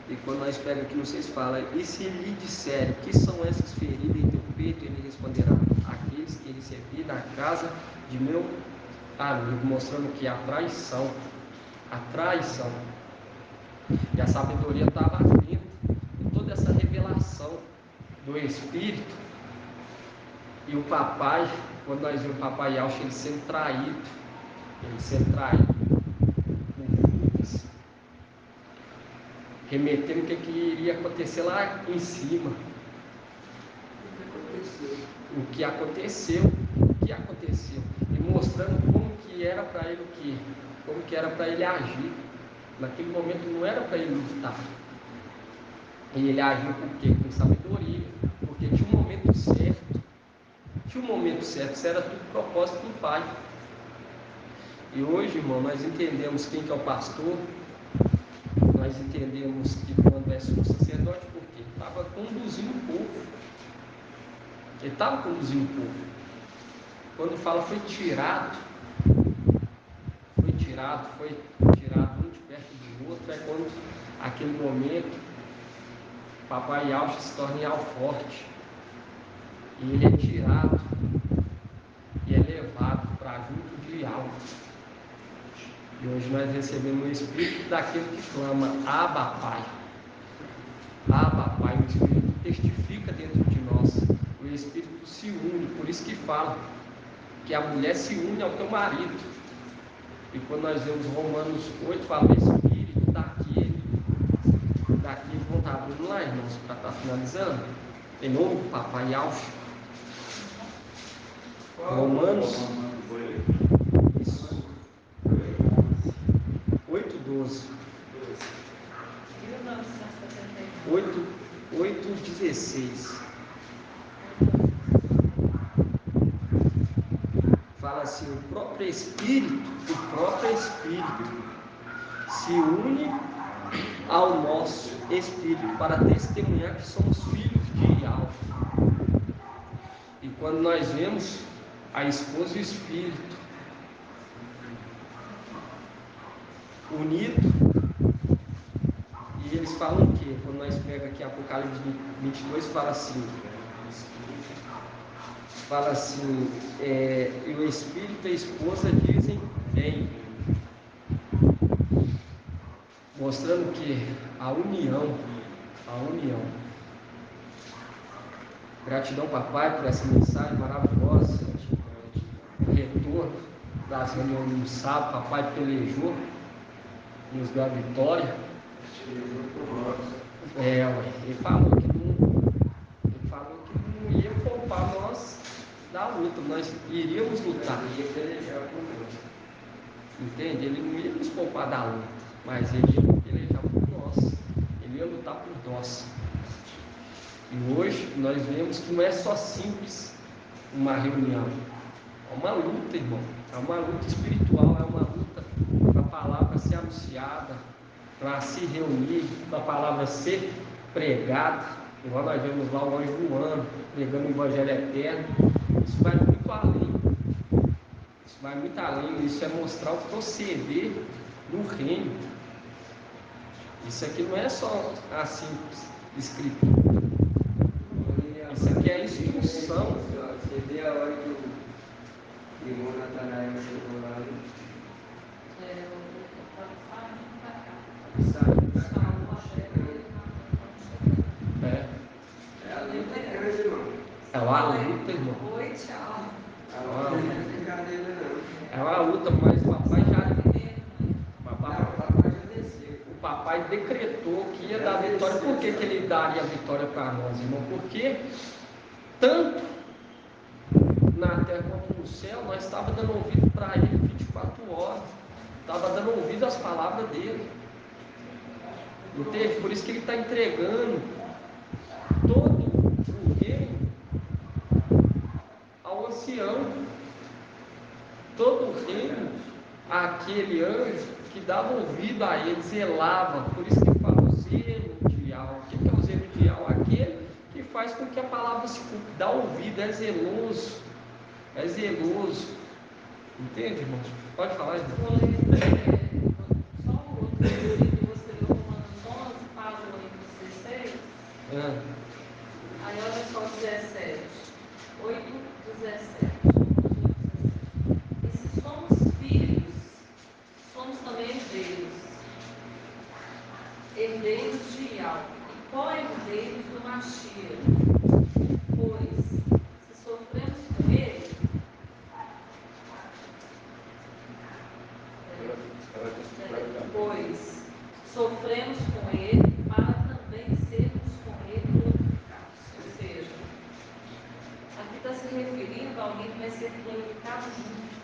A: E quando nós pegamos aqui, vocês falam, e se lhe disserem, que são essas feridas em teu peito, ele responderá, aqueles que recebi na casa de meu amigo, mostrando que a traição, e a sabedoria está lá dentro, e toda essa revelação do Espírito, e o papai, quando nós vimos o papai Alcho, ele sendo traído por Judas, remetendo o que iria acontecer lá em cima, o que aconteceu, e mostrando como que era para ele como que era para ele agir. Naquele momento não era para ele lutar, e ele agiu por quê? Com sabedoria, porque tinha um momento certo, isso era tudo propósito do Pai. E hoje, irmão, nós entendemos quem que é o pastor, nós entendemos que quando é sumo sacerdote, porque ele estava conduzindo o povo. Quando fala foi tirado um de perto do outro, é quando aquele momento papai Alcho se torna em alforte, e ele é tirado e é levado para junto de Alvo. E hoje nós recebemos o Espírito daquele que clama, Abba Pai. Abba Pai, o Espírito testifica dentro de nós, o Espírito se une, por isso que fala que a mulher se une ao teu marido. E quando nós vemos Romanos 8, fala o Espírito daquele, vão estar abrindo lá, irmãos, para estar finalizando, em nome do papai Alcho. Romanos 8:12. 8:16. Fala assim, o próprio Espírito se une ao nosso Espírito para testemunhar que somos filhos de Yahvé. E quando nós vemos a esposa e o Espírito unidos, e eles falam o quê? Quando nós pegamos aqui Apocalipse 22, fala assim, e o Espírito e a esposa dizem bem, mostrando que a união. Gratidão, papai, por essa mensagem maravilhosa, o retorno das reuniões no sábado, papai pelejou, nos deu a vitória. Ele falou que não ia poupar nós da luta, nós iríamos lutar. Entende? Ele não ia nos poupar da luta, mas ele ia pelejar por nós, ele ia lutar por nós. E hoje nós vemos que não é só simples uma reunião, é uma luta, irmão, é uma luta espiritual, é uma luta para a palavra ser anunciada, para se reunir, para a palavra ser pregada, igual nós vemos lá o anjo voando, pregando o evangelho eterno. Isso vai muito além, isso é mostrar o proceder do reino. Isso aqui não é só assim escritura, isso aqui é instrução.
D: Você vê a hora que o irmão Natanael chegou lá, é a luta grande, irmão.
A: É uma luta, irmão.
C: Oi, tchau.
D: A luta não é brincadeira, não.
A: É uma luta, mas o papai já
D: desceu.
A: O papai decretou que ia dar vitória. Por que ele daria a vitória para nós, irmão? Porque tanto na terra quanto no céu, nós estávamos dando ouvido para ele 24 horas. Estava dando ouvido às palavras dele. Entende? Por isso que ele está entregando todo o reino ao ancião. Todo o reino àquele anjo que dava ouvido a ele, zelava. Por isso que ele fala o zelo de Yahvé. O que é o zelo de Yahvé? Aquele que faz com que a palavra se cumpra, dá ouvido, é zeloso. Entende, irmãos? Pode falar, irmão.
C: Só o outro versículo que você leu, Romanos 11, fala material e co-herdeiros do Mashiach. Pois, se sofremos com ele, sofremos com ele para também sermos com ele glorificados. Ou seja, aqui está se referindo a alguém que vai ser glorificado junto.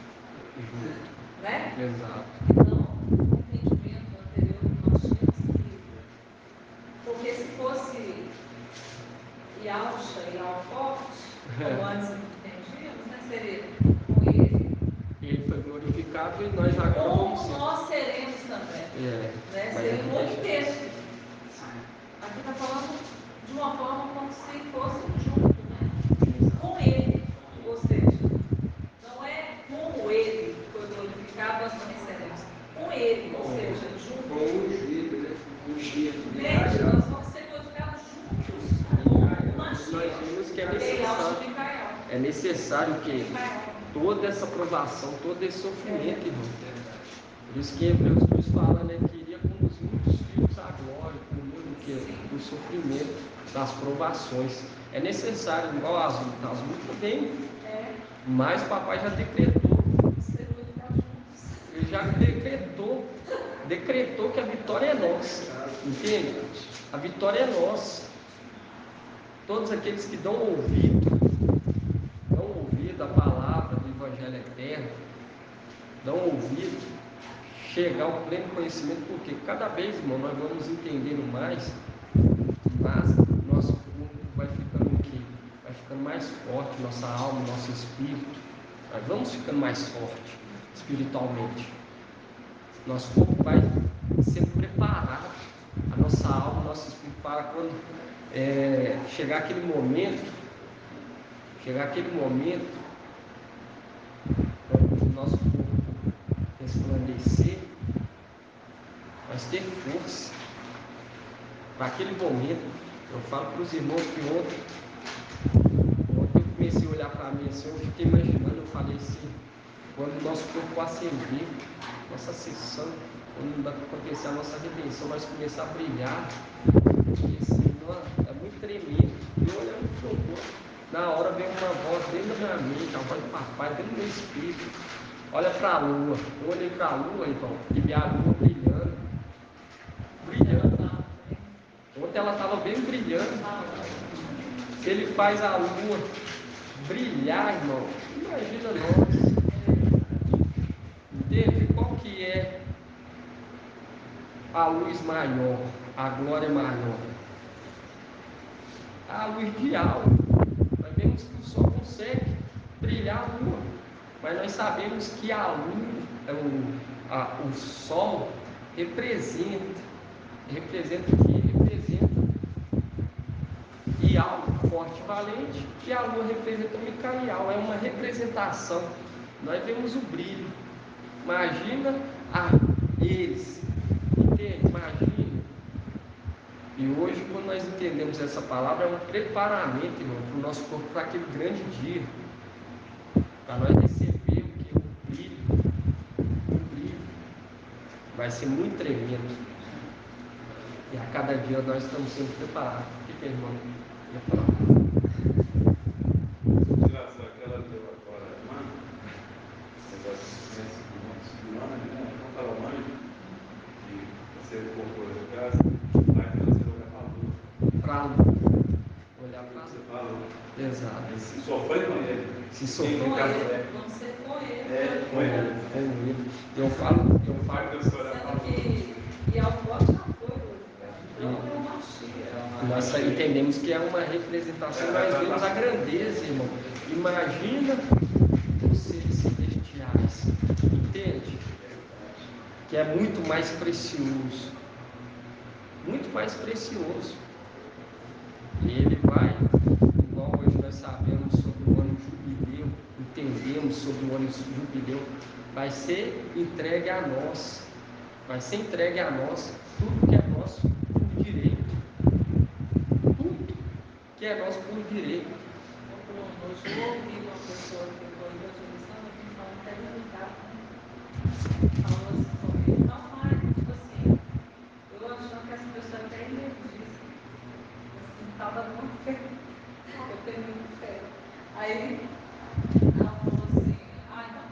C: Né?
A: Exato.
C: Então, o entendimento anterior que nós tínhamos que, porque se fosse Yalcha e Alforte, como antes entendíamos, né, seria com ele.
A: Ele foi glorificado e nós agora vamos
C: Como
A: ser.
C: nós seremos também.
A: É,
C: Né?
A: mas
C: Seria
A: aqui
C: um outro
A: deixa-
C: texto. Aqui está falando de uma forma como se fosse junto, né? Com ele. Ou seja, não é como ele foi glorificado, nós também seremos. Com ele, ou seja, junto.
D: Com o ungido, né? Ungido.
C: Entende? Nós vamos ser glorificados juntos com o
A: Nós
C: Mashiach.
A: vimos que é
C: Ele é
A: necessário.
C: de Micael.
A: É necessário que
C: Micael.
A: toda essa provação, todo esse sofrimento, irmão. Por isso que Hebreus 2 fala, né, que iria conduzir muitos filhos à glória, por meio do que? Do sofrimento, das provações. É necessário, igual as lutas. As lutas vêm, mas o papai já decretou.
C: Ser glorificados juntos.
A: Ele já decretou que a vitória é nossa. Entende? A vitória é nossa. Todos aqueles que dão ouvido à palavra do Evangelho Eterno, dão ouvido, chegar ao pleno conhecimento, porque cada vez, irmão, nós vamos entendendo mais, mas nosso corpo vai ficando o quê? Vai ficando mais forte, nossa alma, nosso espírito, nós vamos ficando mais forte espiritualmente. Nosso corpo vai sendo preparado, a nossa alma, o nosso espírito, para quando chegar aquele momento, quando o nosso corpo resplandecer, nós ter força para aquele momento. Eu falo para os irmãos que ontem eu comecei a olhar para mim assim, eu fiquei imaginando, eu falei assim, quando o nosso corpo acender, nossa ascensão, quando acontecer a nossa redenção, nós começar a brilhar, e assim, é muito tremendo. E eu olhando para o meu corpo, na hora veio uma voz dentro da minha mente, a voz do papai, dentro do meu espírito. Olha para a lua. Eu olhei para a lua, irmão, e vi a lua brilhando. Ontem ela estava bem brilhando. Se ele faz a lua brilhar, irmão, imagina nós. Entende? Qual que é a luz maior, a glória maior? A luz de alma. Nós vemos que o sol consegue brilhar a lua, mas nós sabemos que a lua, o sol representa o que? Representa e algo forte e valente, e a lua representa o Micael, é uma representação. Nós vemos o brilho. Imagina eles, entende? Imagina. E hoje, quando nós entendemos essa palavra, é um preparamento, irmão, para o nosso corpo, para aquele grande dia, para nós receber o que? O brilho. Vai ser muito tremendo. E a cada dia nós estamos sendo preparados. O que é, irmão? Eu ia falar.
E: Engraçado, aquela deu agora, mano, negócio de mano, né? Não fala mano, que você comprou de casa, aí você olha pra lua.
A: Olhar para
E: Você falou.
A: Exato.
E: E se sofrer com ele.
A: Se sofrer
C: Com
A: com
C: ele. Vamos ser com ele.
E: É, com ele.
A: com ele. Eu falo.
E: Pai da história
C: Sendo
E: falou.
C: que e ao voto já foi glorificado. Então é uma Mashiach.
A: Nós entendemos que é uma representação, nós vemos a grandeza, irmão. Imagina os seres celestiais, entende? Que é muito mais precioso, muito mais precioso. E ele vai, igual hoje nós sabemos sobre o ano jubileu, entendemos sobre o ano jubileu, vai ser entregue a nós, tudo que é nosso por direito. Tudo que é nosso por direito.
C: Hoje eu ouvi uma pessoa que foi evangelizando que falou até militar. Falou assim comigo, não, pai, tipo assim, eu achando que essa pessoa até energista. Aí ela falou assim,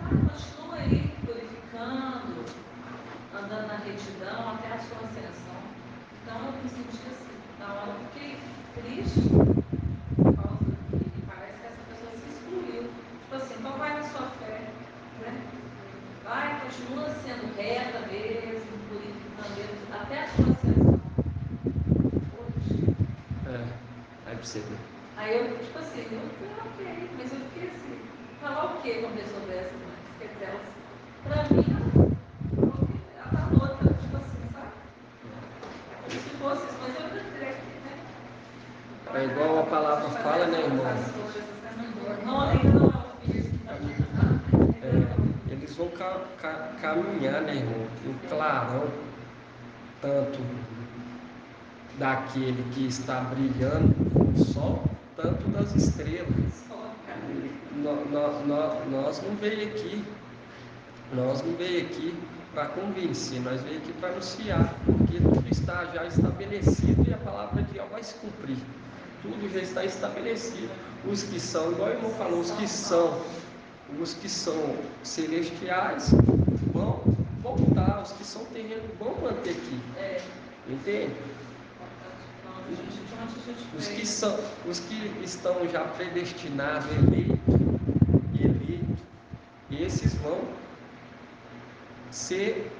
C: então continua aí purificando, andando na retidão até a sua ascensão. Então eu me senti assim, na hora eu fiquei triste, por causa que parece que essa pessoa se excluiu. Tipo assim, então vai na sua fé, né? Vai, continua sendo reta mesmo, purificando mesmo, até a sua ascensão.
A: Aí pra você ver.
C: Aí eu, tipo assim, eu falei, ok, mas eu fiquei assim, falar o que com uma pessoa dessa, mas quer dizer, ela, pra mim, ela tá louca, tipo assim, sabe? Como se fosse isso, mas eu ainda creio, né? Então,
A: É igual a palavra fala, né, irmão?
C: Não, ainda não é o filho que tá
A: Eles vão caminhar, né, irmão, em clarão, tanto daquele que está brilhando no sol, tanto das estrelas. Nós não veio aqui para convencer, nós veio aqui para anunciar, porque tudo está já estabelecido e a palavra de Deus vai se cumprir. Tudo já está estabelecido. Os que são, igual o irmão falou, os que são celestiais vão voltar, os que são terrenos vão manter aqui. Entende? Os que estão já predestinados, eleitos, esses vão ser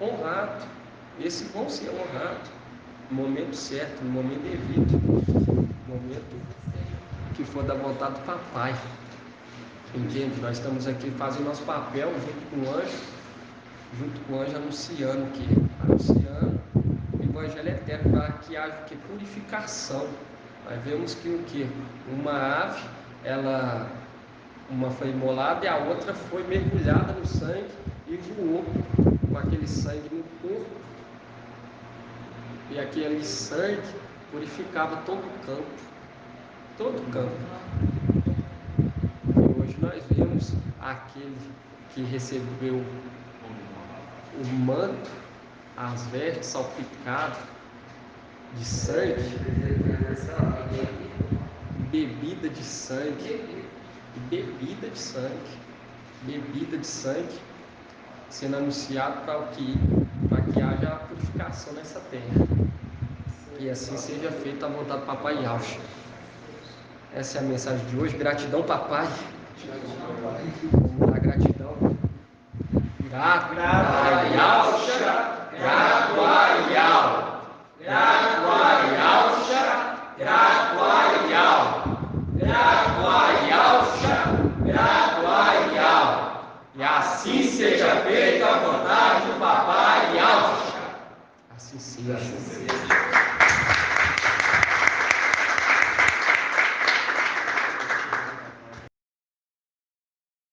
A: honrados. Esses vão ser honrados no momento certo, no momento devido, no momento que for da vontade do papai. Entende? Nós estamos aqui fazendo nosso papel junto com o anjo anunciando o evangelho eterno, para que haja o que? Purificação. Nós vemos que o que? Uma ave, uma foi imolada e a outra foi mergulhada no sangue e voou com aquele sangue no corpo, e aquele sangue purificava todo o campo. E hoje nós vemos aquele que recebeu o manto, as vestes salpicadas de sangue, bebida de sangue, sendo anunciado para o que? Para que haja a purificação nessa terra. E assim seja feita a vontade do Papai Yahshua. Essa é a mensagem de hoje. Gratidão, papai. Vamos dar gratidão. Grato a Yahshua, grato a Yahweh, grato a Yahshua, grato a Yahweh, grato a Yahshua, grato a Yahweh. E assim seja feita a vontade do papai Yahshua. Assim seja.